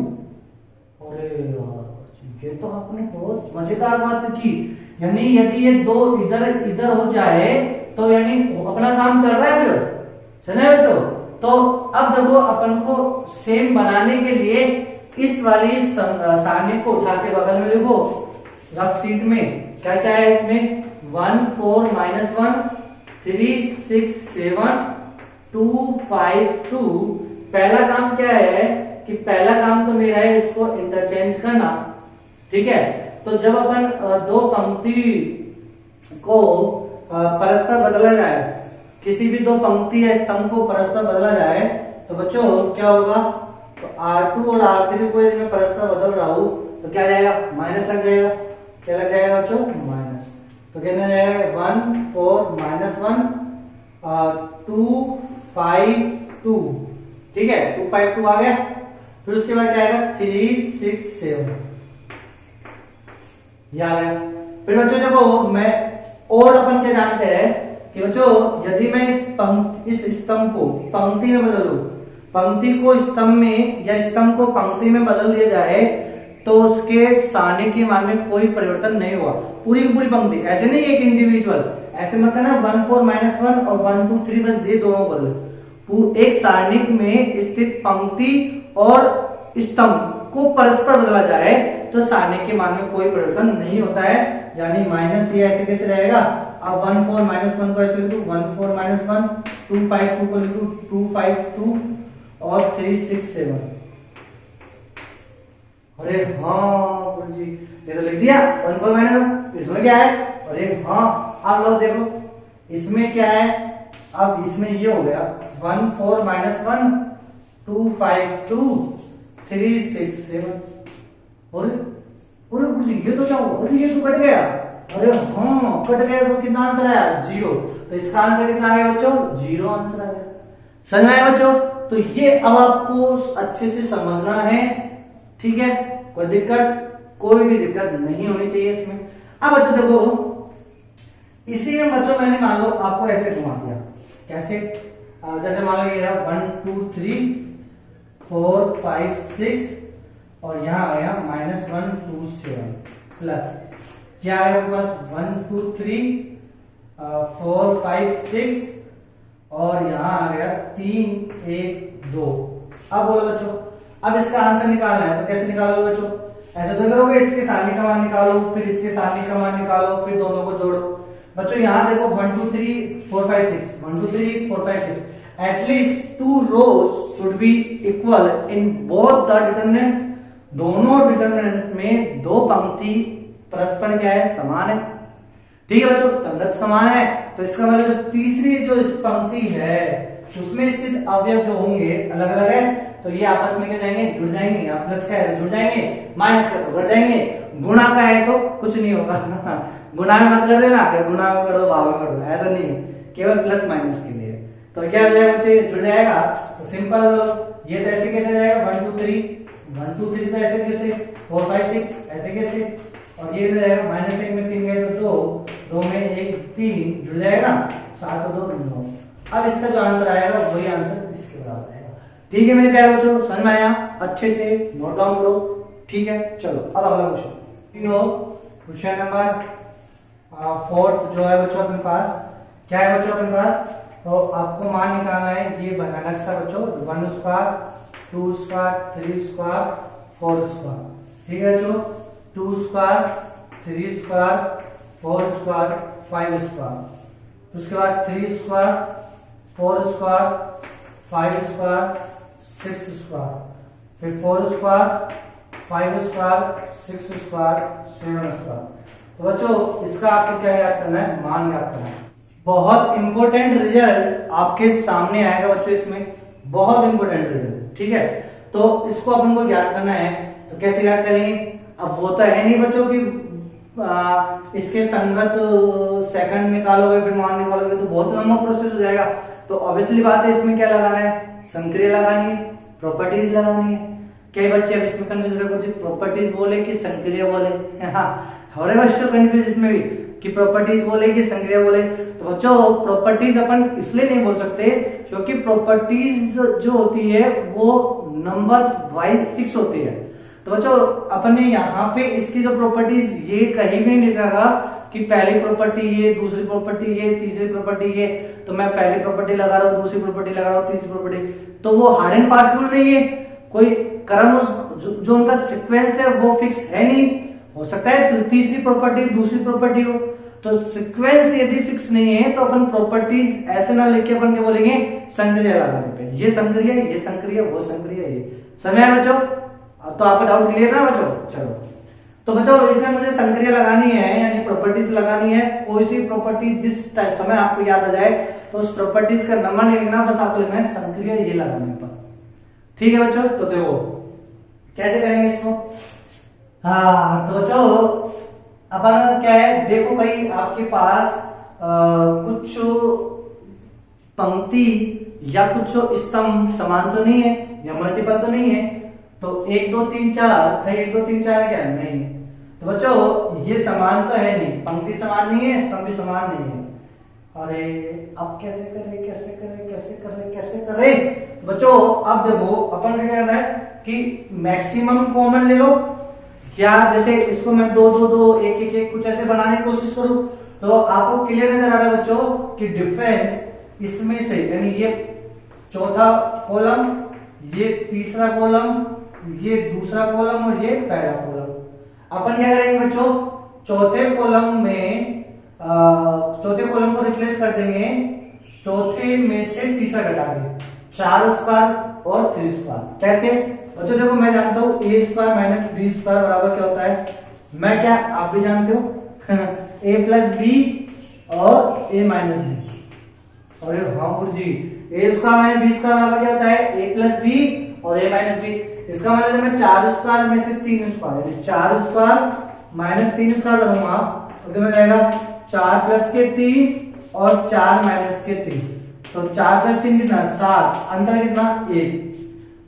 अरे यार, ये तो आपने बहुत मजेदार बात की। यानी यदि ये दो इधर हो जाए तो यानी अपना काम चल रहा है बच्चों। तो अब देखो अपन को सेम बनाने के लिए इस वाली सारणी को उठा के बगल में लिखो रफ शीट में। क्या क्या है इसमें? 1 4 -1 3 6 7 2 5 2। पहला काम क्या है कि पहला काम तो मेरा है इसको इंटरचेंज करना। ठीक है, तो जब अपन दो पंक्ति को परस्पर बदला जाए, किसी भी दो पंक्ति या स्तंभ को परस्पर बदला जाए, तो बच्चों क्या होगा? तो R2 और R3 को यदि मैं परस्पर बदल रहा हूं तो क्या जाएगा? माइनस लग जाएगा। क्या लग जाएगा बच्चों? माइनस। तो कितना जाएगा? 1 4 -1 2 5 2। ठीक है, 2 5 2 आ गया। फिर उसके बाद क्या आएगा? 3 6 7 आ गया। फिर बच्चों देखो मैं और अपन क्या जानते हैं कि बच्चों यदि मैं इस स्तंभ को पंक्ति में बदलूं, पंक्ति को स्तंभ में या स्तंभ को पंक्ति में बदल दिया जाए तो उसके सारणी के मान में कोई परिवर्तन नहीं हुआ। पूरी की पूरी पंक्ति, ऐसे नहीं एक इंडिविजुअल, ऐसे मत ना 1 4 -1 और 1 2 3 बस ये दोनों बदले। एक सारणिक में स्थित पंक्ति और स्तंभ को परस्पर बदला जाए तो सारणी के मान में कोई परिवर्तन नहीं होता है। यानी माइनस ये ऐसे कैसे रहेगा? अब 1 4 -1 को ऐसे लिखूं 1 4 -1 2 5 2 को लिखूं 2 5 2 और 3 6 7। अरे हाँ गुरु जी, ये तो लिख दिया 1 4 -1। इसमें क्या है? अरे हाँ, आप लोग देखो इसमें क्या है? अब इसमें ये हो गया 1 4 -1 2 5 2 3 6 7। और गुरु जी ये तो क्या हुआ? अरे ये तो कट गया। अरे हाँ कट गया तो कितना आंसर आया 0, तो इसका आंसर कितना आ गया बच्चों 0 आंसर आ गया। समझ में आया बच्चों? तो ये अब आपको अच्छे से समझना है, ठीक है, कोई भी दिक्कत नहीं होनी चाहिए इसमें। अब बच्चों देखो इसी में बच्चों मैंने मान लो आपको ऐसे घुमा दिया, कैसे, जैसे मान लो ये 1 2 3 4 5 6 और यहाँ आया -1 2 7 प्लस क्या आया आपके पास 1 2 3 4 5 6 और यहाँ आ गया 3 1 2। अब बोलो बच्चों, अब इसका आंसर निकालना है तो कैसे निकालोगे बच्चों? ऐसे तो करोगे, इसके सारणी का मान निकालो, फिर इसके सारणी का मान निकालो, फिर दोनों को जोड़ो। बच्चों यहाँ देखो 1 2 3 4 5 6 1 2 3 4 5 6 at least 2 rows should be equal in both the determinants। दोनों डिटरमिनेंट्स में दो पंक्ति परस्पर क्या है समान है, ठीक है बच्चों, संगत समान है। तो इसका मतलब जो तीसरी जो इस पंक्ति है उसमें स्थित अवयव जो होंगे अलग अलग है, तो ये आपस में क्या जाएंगे जुड़ जाएंगे। यहाँ प्लस का है तो जुड़ जाएंगे, माइनस का तो बढ़ जाएंगे, गुणा का है तो कुछ नहीं होगा गुणा में मत कर देना, गुणा में कर दो भाग में कर दो, ऐसा नहीं है, केवल प्लस माइनस के लिए। तो क्या हो जाएगा बच्चे जुड़ जाएगा। तो सिंपल ये तो ऐसे कैसे जाएगा 1 2 3 1 2 3 तो ऐसे कैसे 4 5 6 ऐसे कैसे, और ये हो जाएगा -1 में 3 गए तो 2 2 में 1 3 जुड़ जाएगा ना, 7 और 2 9। अब इसका जो आंसर आएगा वही आंसर इसके बराबर आएगा। ठीक है मेरे प्यारे बच्चों, समझ में आया? अच्छे से नोट डाउन करो, ठीक है। चलो अब अगला क्वेश्चन नंबर 4 जो है बच्चों अपने पास क्या है बच्चों अपने पास, तो आपको मान निकालना है ये अलग सा बच्चों 1 स्क्वायर 2 स्क्वायर 3 स्क्वायर 4 स्क्वायर, ठीक है बच्चों, 2 स्क्वायर 3 स्क्वायर 4 स्क्वायर 5 स्क्वायर, उसके बाद 3 स्क्वायर 4 स्क्वायर 5 स्क्वायर 6 स्क्वायर, फिर 4 स्क्वायर 5 स्क्वायर 6 स्क्वायर 7 स्क्वायर। तो बच्चों इसका आपको क्या याद करना है, मान याद करना है। बहुत इंपॉर्टेंट रिजल्ट आपके सामने आएगा बच्चों, इसमें बहुत इंपॉर्टेंट रिजल्ट, ठीक है। तो इसको अपन को याद करना है, तो कैसे याद करेंगे? अब वो तो है नहीं बच्चों कि इसके संगत सेकंड निकालोगे फिर मान निकालोगे तो बहुत लंबा प्रोसेस हो जाएगा। तो ऑब्वियसली बात है इसमें क्या लगाना है, संक्रिया लगानी है, प्रॉपर्टीज लगानी है। कई बच्चे अब इसमें कंफ्यूज हो रहे, प्रॉपर्टीज बोले कि संक्रिया बोले, हाँ हमारे बच्चों कंफ्यूज इसमें भी कि प्रॉपर्टीज बोले कि संक्रिया बोले। तो बच्चों प्रॉपर्टीज अपन इसलिए नहीं बोल सकते क्योंकि प्रॉपर्टीज जो होती है वो नंबर वाइज फिक्स होती है। तो बच्चों अपन ने यहाँ पे इसकी जो प्रॉपर्टीज ये कहीं भी नहीं रखा कि पहली प्रॉपर्टी ये, दूसरी प्रॉपर्टी ये, तीसरी प्रॉपर्टी ये, तो मैं पहली प्रॉपर्टी लगा रहा हूँ, दूसरी प्रॉपर्टी लगा रहा हूँ, तीसरी प्रॉपर्टी, तो वो हार्ड एंड फास्ट रूल नहीं है। कोई क्रम जो उनका सीक्वेंस है वो फिक्स है नहीं, हो सकता है तीसरी प्रॉपर्टी दूसरी प्रॉपर्टी हो। तो सीक्वेंस यदि फिक्स नहीं है तो अपन प्रॉपर्टीज ऐसे ना लेके अपन क्या बोलेंगे संक्रिया लगाने पे, ये संक्रिया ये संक्रिया वो संक्रिया ये। समझ आया बच्चों? तो आपका डाउट क्लियर ना बच्चों? चलो तो बच्चों इसमें मुझे संक्रिया लगानी है यानी प्रॉपर्टीज लगानी है। कोई सी प्रॉपर्टी जिस समय आपको याद आ जाए तो उस प्रॉपर्टीज का नंबर नहीं लिखना, बस आपको लिखना है संक्रिया ये लगाने पर, ठीक है बच्चों। तो देखो कैसे करेंगे इसको। हाँ तो बच्चों अपन क्या है, देखो कहीं आपके पास कुछ पंक्ति या कुछ स्तंभ समान तो नहीं है या मल्टीपल तो नहीं है। तो 1 2 3 4 1 2 3 4 क्या है? नहीं। तो बच्चों ये समान तो है नहीं, पंक्ति समान नहीं है, स्तंभ भी समान नहीं है। अरे अब कैसे करें कैसे करें कैसे करें कैसे करें? तो बच्चों अब देखो अपन क्या करना है कि मैक्सिमम कॉमन ले लो, क्या जैसे इसको मैं 2 2 2 1 1 1 कुछ ऐसे बनाने की कोशिश करूं तो आपको क्लियर नजर आ रहा है बच्चों कि डिफरेंस इसमें से, यानी ये चौथा कॉलम, ये तीसरा कॉलम, ये दूसरा कॉलम और ये पहला कॉलम। अपन क्या करेंगे बच्चों, चौथे कॉलम को रिप्लेस कर देंगे चौथे में से तीसरा घटा के 4 स्क्वायर और 3 स्क्वायर। कैसे बच्चों? देखो मैं जानता हूं a square minus B square बराबर क्या होता है, मैं क्या आप भी जानते हो a प्लस बी और a माइनस बी। और हाँ गुरुजी a square minus B square बराबर क्या होता है, a प्लस बी और a माइनस बी। इसका मतलब मैं 4 स्क्वायर में से 3 स्क्वायर, 4 स्क्वायर माइनस 3 स्क्वायर करूंगा तो कितना जाएगा 4 प्लस के 3 और 4 माइनस के 3, तो 4 प्लस 3 कितना 7, अंतर कितना 1।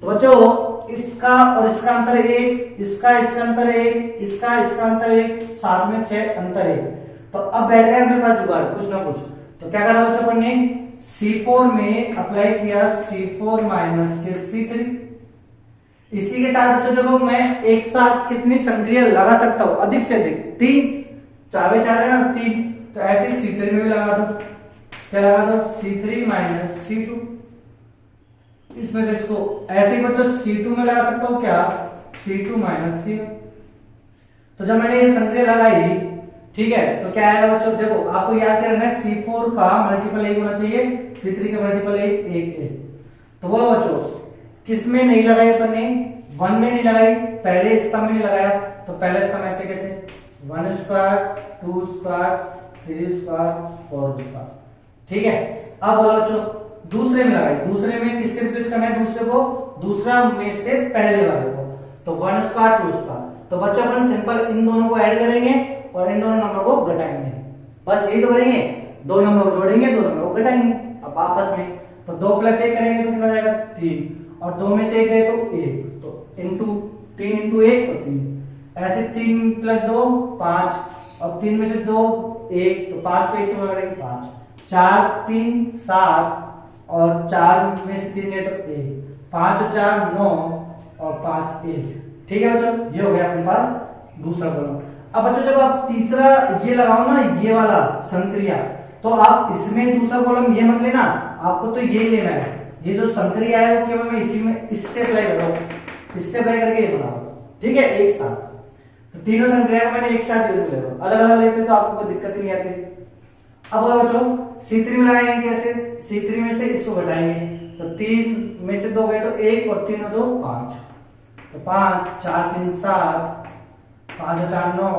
तो बच्चों इसका और इसका अंतर 1, इसका अंतर 1, इसका अंतर 1, साथ में 6 अंतर 1। तो अब बैठ गया अपने पास जुगाड़ कुछ ना कुछ। तो क्या करा बच्चों अपन ने C4 में अप्लाई किया C4 माइनस के C3। इसी के साथ बच्चों देखो मैं एक साथ कितनी संक्रिया लगा सकता हूं, अधिक से अधिक 3, 4 4 है ना 3, तो ऐसे C3 में भी लगा दो। क्या लगा दो C3 माइनस C2, इसमें से इसको ऐसे ही बच्चों C2 में लगा सकता हूं क्या C2 माइनस C1। तो जब मैंने ये संक्रिया लगाई, ठीक है, तो क्या आएगा बच्चों, देखो आपको याद क्या रखना है, C4 का मल्टीपल 1 होना चाहिए, C3 का मल्टीपल 1 तो बोलो बच्चों किस में नहीं लगाई अपन ने, 1 में नहीं लगाई, पहले स्तंभ में नहीं लगाया, तो पहले स्तंभ ऐसे कैसे 1 स्क्वायर 2 स्क्वायर 3 स्क्वायर 4 स्क्वायर, ठीक है। अब बोलो बच्चों दूसरे में लगाई, दूसरे में किससे रिप्लेस करना है, दूसरे को दूसरा में से पहले वाले को, तो 1 स्क्वायर 2 स्क्वायर। तो बच्चों अपन सिंपल इन दोनों को ऐड करेंगे और इन दोनों नंबर को घटाएंगे, बस यही तो करेंगे, 2 नंबर को जोड़ेंगे 2 नंबर को घटाएंगे अब आपस में। तो 2 प्लस 1 करेंगे तो कितना जाएगा 3, और 2 में से 1 गए तो 1, तो इंटू 3 इंटू 1 तो 3, ऐसे 3 प्लस 2 5, अब 3 में से 2 1, तो 5 को 1 से बढ़ा 5, 4 3 7, और 4 में से 3 गए तो 1, 5 और 4 9, और 5 1, ठीक है बच्चों, ये हो गया अपने पास दूसरा कॉलम। अब बच्चों जब आप तीसरा ये लगाओ ना, ये वाला संक्रिया, तो आप इसमें दूसरा कॉलम ये मत लेना, आपको तो ये लेना है, ये जो संक्रिया है वो केवल मैं इसी में इससे अप्लाई कर रहा हूं, इससे अप्लाई करके ये बना रहा हूं, ठीक है, एक साथ। तो तीनों संक्रिया को मैंने एक साथ यूज ले रहा हूं, अलग अलग लेते तो आपको कोई दिक्कत ही नहीं आती। अब बोलो बच्चों C3 में लगाएंगे कैसे, C3 में से इसको घटाएंगे, तो 3 में से 2 गए तो 1, और 3 और 2 5, तो 5 4 3 7, 5 और 4 9,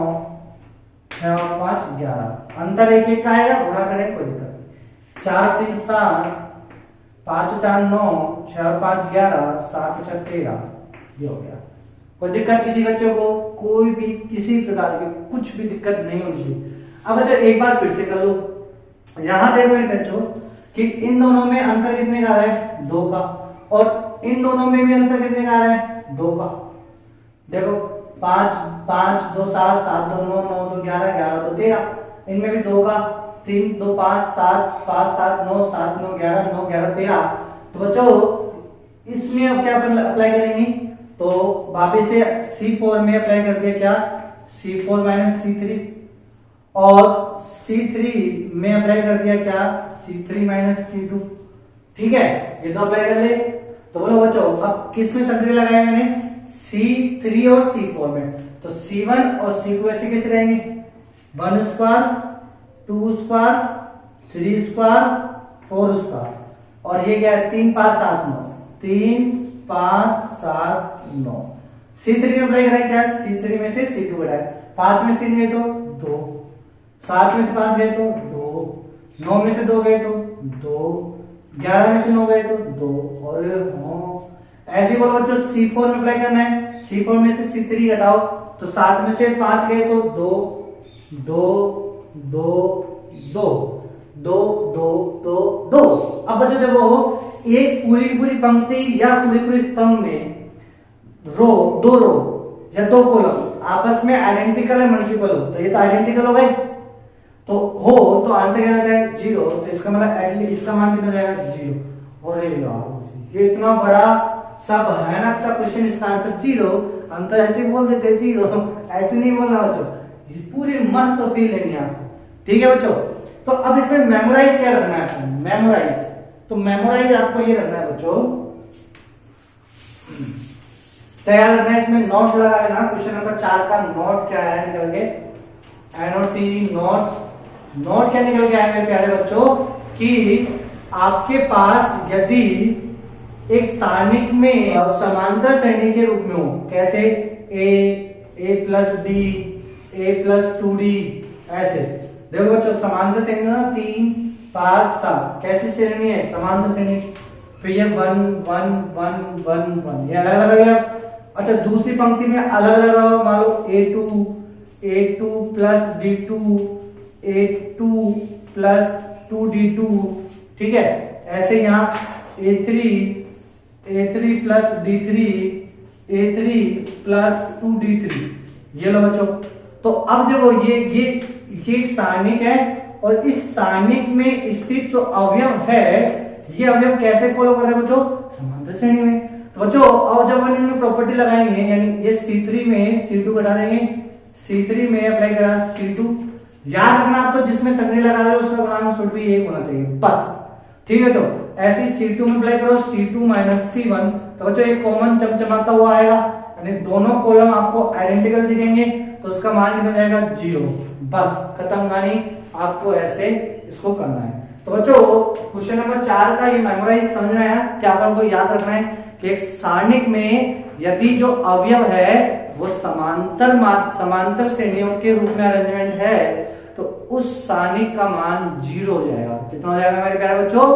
6 और 5 11, अंतर 1 1 का आएगा, गुणा करें कोई दिक्कत नहीं, 4 3 7, 5 और 4 9, 6 और 5 11, 7 और 6 13, ये हो गया। कोई दिक्कत किसी बच्चों को, कोई भी किसी प्रकार की कुछ भी दिक्कत नहीं होनी चाहिए। अब बच्चों एक बार फिर से कर लो, यहां देखो बच्चों कि इन दोनों में अंतर कितने का आ रहा है 2 का, और इन दोनों में भी अंतर कितने का आ रहा है 2 का। देखो 5 5 2 7 7 2 9 9 2 11 11 2 13, इनमें भी 2 का, 3 2 5 7 5 7 9 7 9 11 9 11 13। तो बच्चों इसमें अब क्या अपन अप्लाई करेंगे, तो वापस से C4 में अप्लाई कर दिया क्या C4 माइनस C3, और C3 में अप्लाई कर दिया क्या C3 माइनस C2, ठीक है, ये तो अप्लाई कर ले। तो बोलो बच्चों अब किस में संक्रिया लगाया मैंने, C3 और C4 में, तो C1 और C2 ऐसे कैसे रहेंगे, 1 स्क्वायर 2 स्क्वायर 3 स्क्वायर 4 स्क्वायर, और ये क्या है 3 5 7 9, 3 5 7 9। C3 में अप्लाई करा क्या, C3 में से C2 घटाया, 5 में से 3 गए तो 2, 7 में से 5 गए तो 2, 9 में से 2 गए तो 2, 11 में से 9 गए तो 2, और ऐसे ही बोलो बच्चों C4 में अप्लाई करना है, C4 में से C3 घटाओ, तो 7 में से 5 गए तो 2 2 2 2 2 2 2 2। अब बच्चों देखो एक पूरी पंक्ति या पूरी स्तंभ में रो 2 रो या 2 कॉलम आपस में आइडेंटिकल है मल्टीपल हो, तो ये तो आइडेंटिकल हो गए, तो हो तो आंसर क्या आता है 0, तो इसका मतलब एटलीस्ट इसका मान कितना जाएगा 0। और यार ये इतना बड़ा सब है ना सब क्वेश्चन, इसका आंसर 0, हम तो ऐसे बोल देते 0, ऐसे नहीं बोलना बच्चों, पूरी मस्त फील लेनी है आपको, ठीक है बच्चों। तो अब इसमें मेमोराइज क्या रखना है, मेमोराइज, तो मेमोराइज आपको ये रखना है बच्चों, तैयार रखना है, इसमें नोट लगा लेना, क्वेश्चन नंबर 4 का नोट क्या है निकल के, NOT नोट। नोट क्या निकल के आए मेरे प्यारे बच्चों कि आपके पास यदि एक सारणिक में समांतर श्रेणी के रूप में हो, कैसे A plus D A plus 2D, ऐसे देखो बच्चों समांतर श्रेणी ना 3 5 7 कैसी श्रेणी है समांतर श्रेणी, फिर ये 1 1 1 1 1 ये अलग अलग है। अच्छा दूसरी पंक्ति में अलग अलग मान लो A2 a2 plus d2 a2 plus 2d2, ठीक है। ऐसे यहाँ a3 plus d3 a3 plus 2d3, ये लो बच्चों। तो अब देखो ये एक सारणिक है और इस सारणिक में स्थित जो अवयव है ये अवयव कैसे फॉलो कर रहे हैं बच्चों, समांतर श्रेणी में। तो बच्चों अब जब अपन इसमें प्रॉपर्टी लगाएंगे, यानी ये C3 में C2 घटा देंगे, C3 में अप्लाई करा C2, याद रखना आप तो जिसमें संज्ञा लगा रहे हो उसका गुणांक शुड भी एक होना चाहिए बस, ठीक है। तो ऐसे ही C2 में अप्लाई करो C2 माइनस C1, तो बच्चों एक कॉमन चमचमाता हुआ आएगा, यानी दोनों कॉलम आपको आइडेंटिकल दिखेंगे, तो उसका मान कितना जाएगा 0, बस खत्म कहानी। आपको ऐसे इसको करना है। तो बच्चों क्वेश्चन नंबर 4 का ये मेमोराइज समझ में आया कि अपन को याद रखना है कि एक सारणिक में यदि जो अवयव है वो समांतर श्रेणियों के रूप में अरेंजमेंट है तो उस सारणिक का मान 0 हो जाएगा। कितना हो जाएगा मेरे प्यारे बच्चों,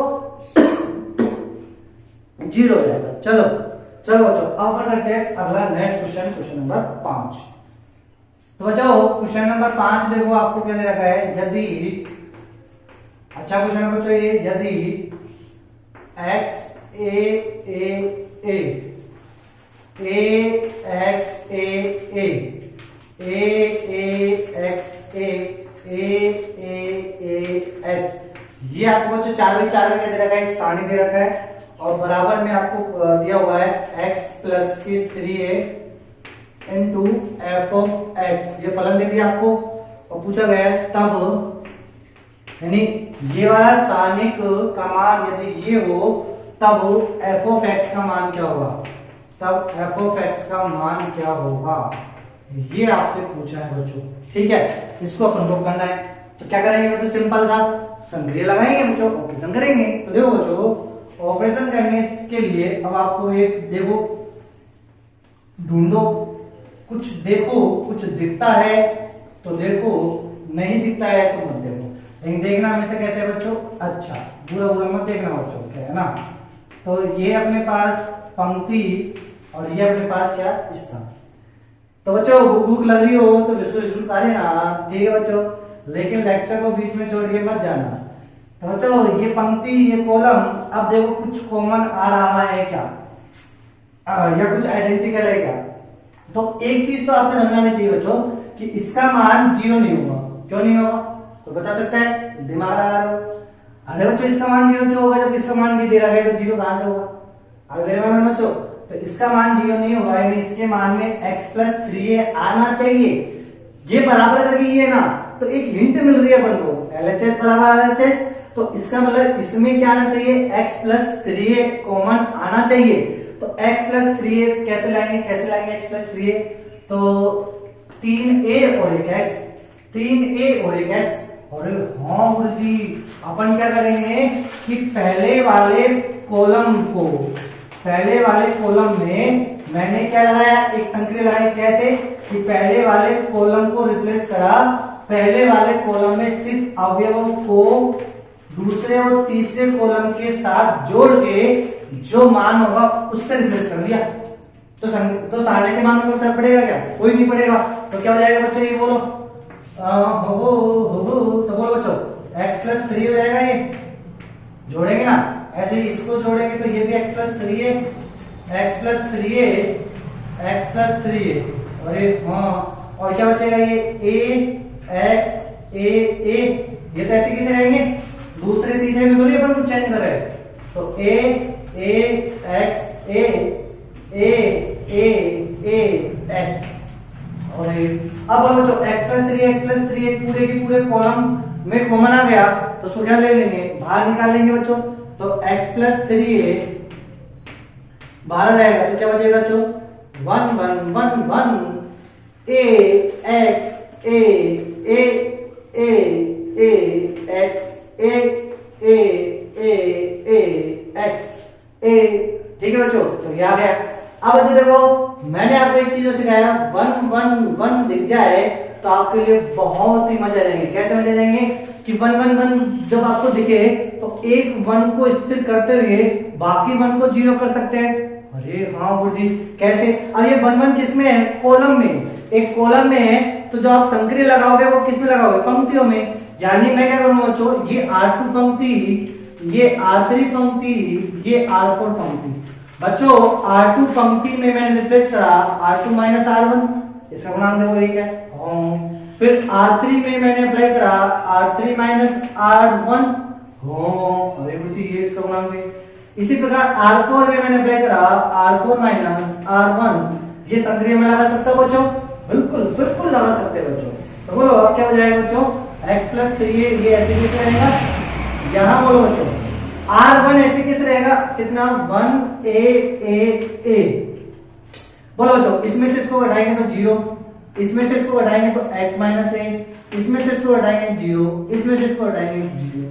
0 हो जाएगा। चलो बच्चों अब अपन करते हैं अगला नेक्स्ट क्वेश्चन नंबर 5। तो बच्चों क्वेश्चन नंबर 5 देखो आपको क्या दे रखा है, यदि, अच्छा क्वेश्चन है बच्चों ये, यदि x a a a x a a x a x, ये आपको बच्चों 4/4 का क्या दे रखा है, एक सारणी दे रखा है और बराबर में आपको दिया हुआ है x प्लस के 3a into f of x, ये फलन दे दिया आपको और पूछा गया है तब, यानी ये वाला सारणिक का मान यदि ये हो तब f ऑफ x का मान क्या होगा, तब f ऑफ x का मान क्या होगा, ये आपसे पूछा है बच्चों, ठीक है। इसको अपन को करना है तो क्या करेंगे बच्चों, सिंपल सा संक्रिया लगाएंगे बच्चों, ऑपरेशन करेंगे। तो देखो बच्चों ऑपरेशन करने के लिए अब आपको एक देखो ढूंढो, कुछ देखो, कुछ दिखता है तो देखो, नहीं दिखता है तो मत देखो, लेकिन देखना हमेशा कैसे है बच्चों, अच्छा बुरा मत देखना बच्चों, क्या है ना। तो ये अपने पास पंक्ति और ये अपने पास क्या स्थान। तो बच्चों भूख लग रही हो तो बिस्कुट खा लेना, ठीक है बच्चों, लेकिन लेक्चर को बीच में छोड़ के मत जाना। तो बच्चों ये पंक्ति ये कॉलम, अब देखो कुछ कॉमन आ रहा है क्या, या कुछ आइडेंटिकल है क्या। तो एक चीज तो आपको समझना चाहिए बच्चों कि इसका मान 0 नहीं होगा, क्यों नहीं होगा तो बता सकता है, दिमाग लगा रहे हो। अरे बच्चों इसका मान 0 क्यों होगा, जब इसका मान नहीं दे रहा है तो 0 कहां से होगा, अरे बच्चों तो इसका मान 0 नहीं होगा, यानी इसके मान में x प्लस 3a आना चाहिए। ये बराबर करके ये ना, तो एक हिंट मिल रही है अपन को, LHS बराबर LHS, तो इसका मतलब इसमें क्या आना चाहिए, x प्लस 3a कॉमन आना चाहिए। तो x प्लस 3a कैसे लाएंगे x प्लस 3a, तो 3a और एक x, 3a और एक x, और हाँ गुरुजी अपन क्या करेंगे कि पहले वाले कॉलम में मैंने क्या लगाया, एक संक्रिया लगाई, कैसे कि पहले वाले कॉलम को रिप्लेस करा, पहले वाले कॉलम में स्थित अवयवों को दूसरे और तीसरे कॉलम के साथ जोड़ के जो मान होगा उससे रिप्लेस कर दिया। तो सारणी के मान में कोई फर्क पड़ेगा क्या, कोई नहीं पड़ेगा। तो क्या हो जाएगा बच्चों, ये बोलो तो बोलो बच्चों x प्लस 3 हो जाएगा, ये जोड़ेंगे ना, ऐसे ही इसको जोड़ेंगे तो ये भी x plus 3a, x plus 3a, x plus 3a, अरे हाँ, और क्या बचेगा ये a x a, ये तो ऐसे कैसे रहेंगे, दूसरे तीसरे में थोड़ी अपन कुछ चेंज कर रहे हैं। तो a x a x, और अब बच्चों x प्लस 3 पूरे के पूरे कॉलम में कॉमन आ गया तो उसको क्या ले लेंगे, बाहर निकाल लेंगे बच्चों। तो x प्लस 3a बाहर आएगा तो क्या बचेगा बच्चों, 1 1 1 1 a x a x x a, ठीक है बच्चों। तो ये आ गया। अब बच्चों देखो मैंने आपको एक चीज सिखाया, 1 1 1 दिख जाए तो आपके लिए बहुत ही मजा आएंगे। कैसे मजा आएंगे कि 1 1 1 जब आपको दिखे तो एक 1 को स्थिर करते हुए बाकी 1 को 0 कर सकते हैं, अरे हाँ गुरुजी, कैसे? अब ये 1 1 किस में है? कॉलम में। एक कॉलम में है तो जो आप संक्रिय लगाओगे वो किस में लगाओगे? पंक्तियों में। यानी मैं क्या करूंगा बच्चों, ये R2 पंक्ति, ये R3 पंक्ति, ये R4 पंक्ति। बच्चों R2 पंक्ति में मैंने रिप्लेस करा R2 माइनस R1, इसका नाम देखो ये क्या है? फिर R3 में मैंने अप्लाई करा R3 माइनस R1, अरे गुरुजी ये इसका नाम है। इसी प्रकार R4 में मैंने अप्लाई करा R4 माइनस R1, ये संक्रिय में लगा सकता हो बच्चों? बिल्कुल बिल्कुल लगा सकते हैं बच्चों। तो बोलो अब क्या हो जाएगा बच्चों? x प्लस 3 ये ऐसे कैसे रहेगा? यहाँ बोलो बच्चों R1 ऐसे कैसे रहेगा? कितना? 1a बोलो बच्चों, इसमें से इसको घटाएंगे तो 0, इसमें से इसको घटाएंगे तो x माइनस a, इसमें से इसको घटाएंगे 0, इसमें से इसको घटाएंगे 0।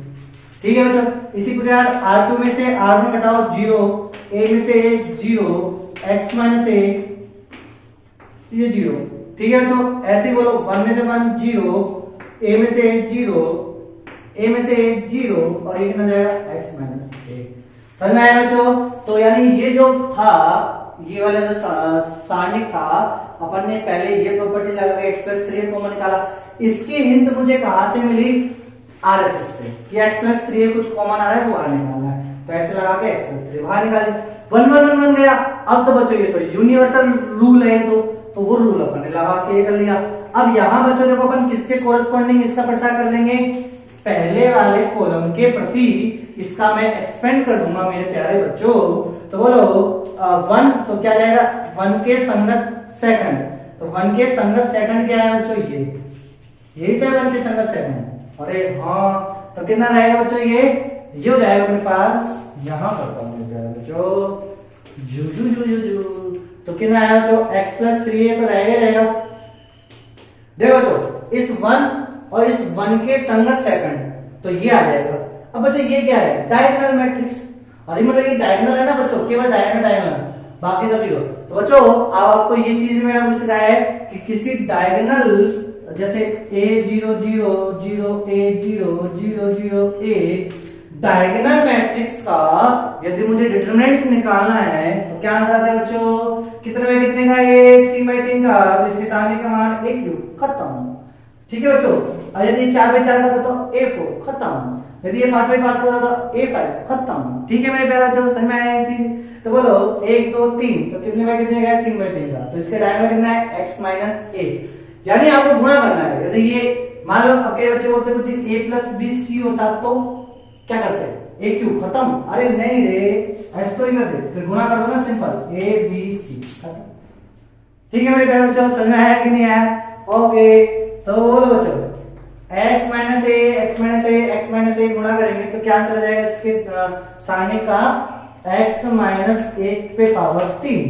ठीक है बच्चों। इसी प्रकार R2 में से R1 घटाओ 0, a में से 0, x माइनस a ये 0। ठीक है बच्चों। ऐसे ही बोलो 1 में से 1 0, a में से 0, a में से 0 और ये कितना जाएगा? x minus a। समझ में आया बच्चों? तो यानी ये जो था, ये वाला जो सारणिक था, अपन ने पहले ये प्रॉपर्टी लगा के x प्लस 3 कॉमन निकाला। इसकी हिंट मुझे कहां से मिली? RHS से कि x प्लस 3 कुछ कॉमन आ रहा है वो बाहर निकालना है, तो ऐसे लगा के x प्लस 3 बाहर निकाले। 1 1 1 1 गया। अब तो बच्चों ये तो यूनिवर्सल रूल है, तो वो रूल अपन ने लगा के ये कर लिया। अब यहाँ बच्चों देखो अपन किसके कोरस्पॉन्डिंग इसका प्रसार कर लेंगे? पहले वाले कॉलम के प्रति इसका मैं एक्सपेंड कर दूंगा मेरे प्यारे बच्चों। तो बोलो 1 तो क्या जाएगा? 1 के संगत सेकंड, तो 1 के संगत सेकंड क्या है बच्चों? ये क्या 1 के संगत सेकंड? अरे हाँ, तो कितना रहेगा बच्चों? ये हो जाएगा अपने पास, यहाँ करता हूँ मेरे प्यारे बच्चों, जू जू जू जू जू। तो कितना आया बच्चों? x प्लस 3 तो रहेगा। देखो बच्चों इस 1 और इस 1 के संगत सेकंड, तो ये आ जाएगा। अब बच्चों ये क्या है? Diagonal matrix. अरे मतलब ये डायगोनल है ना बच्चों, केवल डायगोनल, बाकी सब जीरो। तो बच्चों अब आपको ये चीज मैंने आपको सिखाया है कि किसी डायगोनल जैसे a0 0 0 a0 0 0 a diagonal matrix का यदि मुझे डिटरमिनेंट्स निकालना है तो क्या आंसर आता है बच्चों? कितने बाय कितने का? ये 3/3 का, तो इसके सामने का मान a क्यूब, खत्म। ठीक है बच्चों। और यदि 4/4 का तो a4, खत्म। यदि ये 5/5 का तो a5, खत्म। ठीक है मेरे प्यारे बच्चों, समझ में आया ये चीज? तो बोलो 1 2 3, तो कितने बाय कितने का? 3/3 का, तो इसके डायगोनल कितना है? x minus a। यानी आपको गुणा करना है। जैसे ये मान लो आपके बच्चे बोलते कुछ a प्लस b c होता तो क्या करते हैं? a क्यूब, खत्म। अरे नहीं रे, ऐसे तो ही करते, फिर गुणा कर दो ना, सिंपल a b c, खत्म। ठीक है मेरे प्यारे बच्चों, समझ में आया कि नहीं आया? ओके, तो बोलो बच्चों x माइनस a गुणा करेंगे तो क्या आंसर आ जाएगा इसके सारणी का? x माइनस 1 पे पावर 3,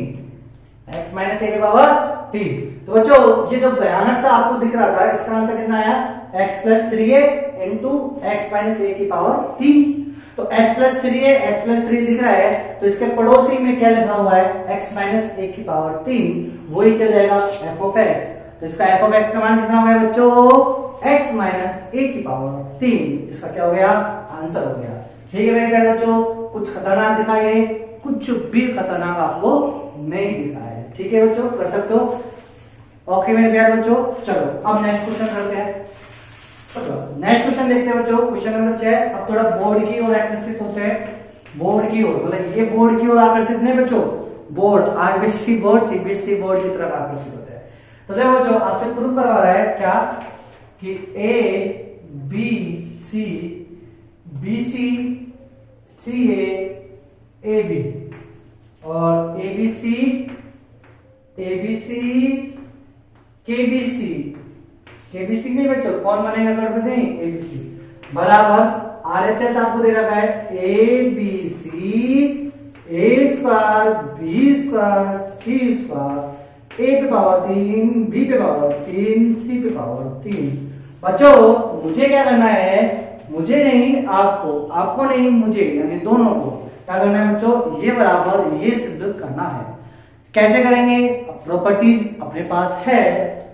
x माइनस 1 पे पावर 3। तो बच्चों ये जो भयानक सा आपको दिख रहा था, इसका आंसर कितना आया? x plus 3a into X minus A की पावर 3। तो x प्लस 3 दिख रहा है, तो इसके पड़ोसी में क्या लिखा हुआ है? x माइनस ए की पावर 3, वही क्या जाएगा? f of x। तो इसका f ऑफ x का मान कितना हो गया बच्चों? x माइनस ए की पावर 3। इसका क्या हो गया? आंसर हो गया। ठीक है मेरे प्यारे बच्चों, कुछ खतरनाक दिखाइए? कुछ भी खतरनाक आपको नहीं दिखा है। ठीक है बच्चों, कर सकते हो? ओके मेरे प्यारे बच्चों, चलो अब नेक्स्ट क्वेश्चन करते हैं। नेक्स्ट क्वेश्चन देखते हैं बच्चों, क्वेश्चन नंबर 6। अब थोड़ा बोर्ड की ओर आकर्षित होते हैं, बोर्ड की ओर, मतलब ये बोर्ड की ओर आकर्षित नहीं बच्चों, board RBC board CBSE board की तरफ आकर्षित होते हैं। तो देखो बच्चों आपसे प्रूव करवा रहा है क्या कि A B C B C C A B और ए बी सी केबीसी नहीं बच्चों, कौन बनेगा कर देते हैं? एबीसी बराबर आरएचएस आपको दे रखा है A B C A square B square C square A पे पावर 3 बी पे पावर 3 सी पे पावर 3। बच्चों मुझे क्या करना है? मुझे नहीं आपको, आपको नहीं मुझे, यानी दोनों को क्या करना है बच्चों? ये बराबर ये सिद्ध करना है। कैसे करेंगे? प्रॉपर्टीज अपने पास है,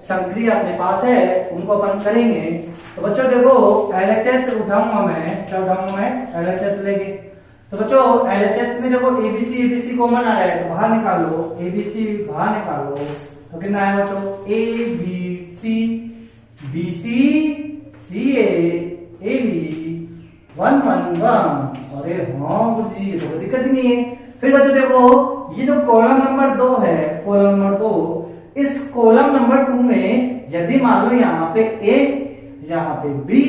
संक्रिया अपने पास है, उनको अपन करेंगे। तो बच्चों देखो एलएचएस उठाऊंगा मैं, क्या उठाऊंगा मैं? एलएचएस लेके। तो बच्चों एलएचएस में देखो एबीसी कॉमन आ रहा है तो बाहर निकाल लो, एबीसी बाहर निकाल लो तो कितना आया बच्चों A B C B C C A B 1 1 1। अरे हाँ गुरुजी ये तो कोई दिक्कत ही नहीं है। फिर बच्चों देखो ये जो कॉलम नंबर 2 है, कॉलम नंबर 2, इस कॉलम नंबर 2 में यदि मान लो यहाँ पे ए, यहाँ पे बी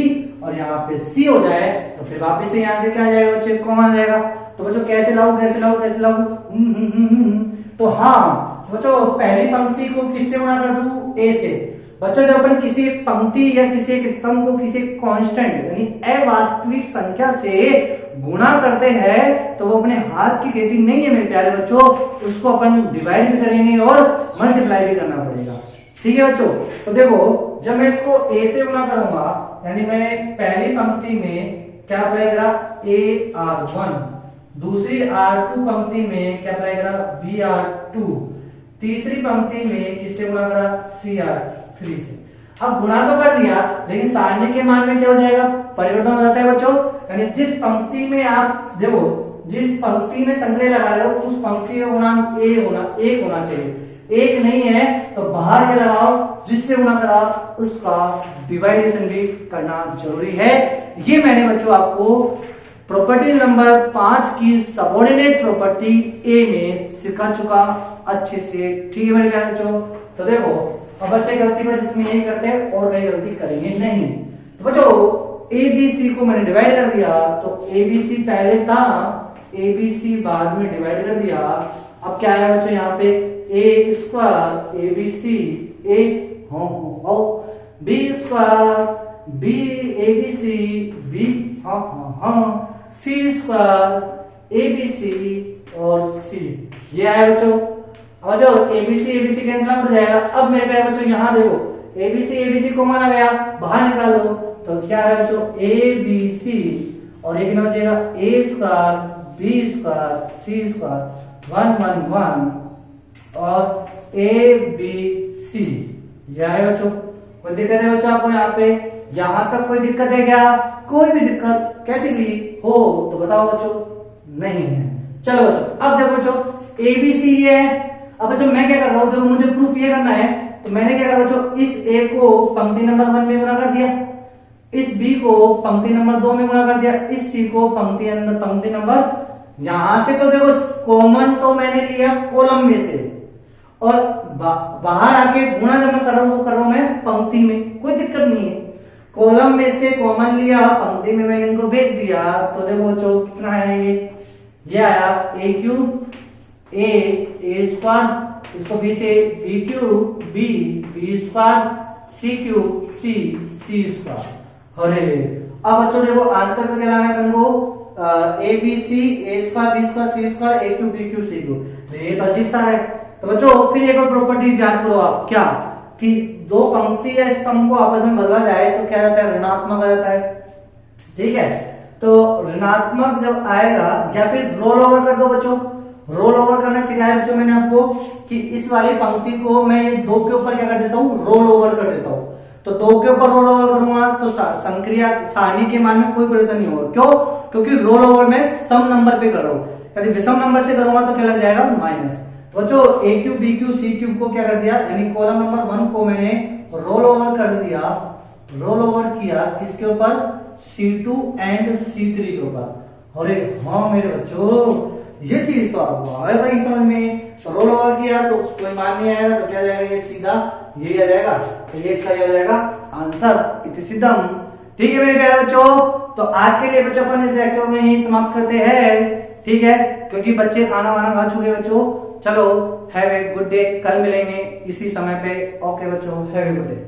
और यहाँ पे सी हो जाए तो फिर वापस से यहाँ से क्या आ जाएगा बच्चों, कॉमन आ जाएगा। तो बच्चों कैसे लाऊं कैसे लाऊं कैसे लाऊं? तो हाँ बच्चों पहली पंक्ति को किससे गुणा कर दूं? ए से। बच्चों जब अपन किसी पंक्ति या किसी एक स्तंभ को किसी कांस्टेंट यानी अवास्तविक संख्या से गुणा करते हैं तो वो अपने हाथ की खेती नहीं है मेरे प्यारे बच्चों, उसको अपन डिवाइड भी करेंगे और मल्टीप्लाई भी करना पड़ेगा। ठीक है बच्चों, तो देखो जब मैं इसको ए से गुणा करूंगा यानी मैंने पहली पंक्ति में क्या अप्लाई करा ए आर 1, दूसरी R2 पंक्ति में क्या अप्लाई करा BR2, तीसरी पंक्ति में किससे गुणा करा CR3 से। अब गुणा तो कर दिया लेकिन सारणी के मान में क्या हो जाएगा, परिवर्तन हो जाता है बच्चों। यानी जिस पंक्ति में आप देखो जिस पंक्ति में संग्रह लगा रहे हो उस पंक्ति का गुणांक एक होना चाहिए, एक नहीं है तो बाहर के लगाओ जिससे गुणा करा उसका डिवाइडेशन भी करना जरूरी है। ये मैंने बच्चों आपको प्रॉपर्टी नंबर 5 की सबऑर्डिनेट प्रॉपर्टी ए में सिखा चुका अच्छे से। ठीक है मेरे प्यारे बच्चों, तो देखो अब बच्चे गलती बस इसमें यही करते हैं और कहीं गलती करेंगे नहीं। तो बच्चों एबीसी को मैंने डिवाइड कर दिया तो एबीसी पहले था, एबीसी बाद में डिवाइड कर दिया। अब क्या आया बच्चों यहाँ पे ए स्क्वायर एबीसी ए हो B square B ABC B C square ABC और सी, ये आया बच्चों। अब जो एबीसी कैंसिल आउट हो जाएगा। अब मेरे प्यारे बच्चों यहाँ देखो एबीसी कॉमन आ गया, बाहर निकालो तो क्या है बच्चों एबीसी और एक कितना बचेगा ए square B square C square 1 1 1 और ए बी सी, यह है बच्चों। कोई दिक्कत है बच्चों आपको यहाँ पे? यहां तक कोई दिक्कत है क्या? कोई भी दिक्कत कैसी भी हो तो बताओ बच्चों, नहीं है। चलो बच्चों अब देखो बच्चों एबीसी ये है। अब बच्चों मैं क्या कर रहा हूँ, देखो मुझे प्रूफ ये करना है तो मैंने क्या करा बच्चों इस ए को पंक्ति नंबर 1 में गुणा कर दिया, इस बी को पंक्ति नंबर 2 में गुणा कर दिया, इस सी को पंक्ति नंबर, यहां से तो देखो कॉमन तो मैंने लिया कॉलम में से और बाहर आके गुणा जब मैं कर रहा हूं वो कर रहा हूं मैं पंक्ति में, कोई दिक्कत नहीं है। कॉलम में से कॉमन लिया, पंक्ति में मैंने इनको भेज दिया तो देखो बच्चों कितना आया ये आया ए क्यूब ए स्क्वायर, इसको बी से बी क्यूब बी स्क्वायर सी क्यूब सी स्क्वायर। अरे अब बच्चों देखो आंसर का क्या लाना है अपन को A B C A square B square C square A cube B cube C cube, ये तो अजीब सा है। तो बच्चों फिर एक और प्रॉपर्टीज याद करो आप, क्या कि दो पंक्ति या स्तंभ को आपस में बदला जाए तो क्या रहता है, ऋणात्मक आ जाता है। ठीक है, तो ऋणात्मक जब आएगा या फिर रोल ओवर कर दो बच्चों, रोल ओवर करना सिखाया बच्चों मैंने आपको कि इस वाली पंक्ति को मैं ये 2 के ऊपर क्या कर देता हूँ, रोल ओवर कर देता हूँ। तो 2 के ऊपर रोल ओवर करूंगा तो संक्रिया सारणी के मान में कोई परिवर्तन नहीं होगा। क्यों? क्योंकि रोल ओवर में सम नंबर पे कर रहा हूं, यदि विषम नंबर से करूंगा तो क्या लग जाएगा माइनस। बच्चों ए cube B cube C cube को क्या कर दिया, यानी कॉलम नंबर 1 को मैंने रोल ओवर कर दिया, रोल ओवर किया किसके ऊपर, C2 एंड C3 के ऊपर। अरे हाँ मेरे बच्चों ये चीज तो आपको आएगा ही समझ में। तो रोल ओवर किया तो कोई मान नहीं आएगा तो क्या जाएगा, ये सीधा यही आ जाएगा, तो ये इसका हो जाएगा आंसर इति सिद्धम। ठीक है मेरे प्यारे बच्चों, तो आज के लिए बच्चों अपन इस लेक्चर में यही समाप्त करते हैं। ठीक है, क्योंकि बच्चे खाना वाना खा चुके बच्चों। चलो हैव ए गुड डे, कल मिलेंगे इसी समय पे। ओके बच्चों, हैव ए गुड डे।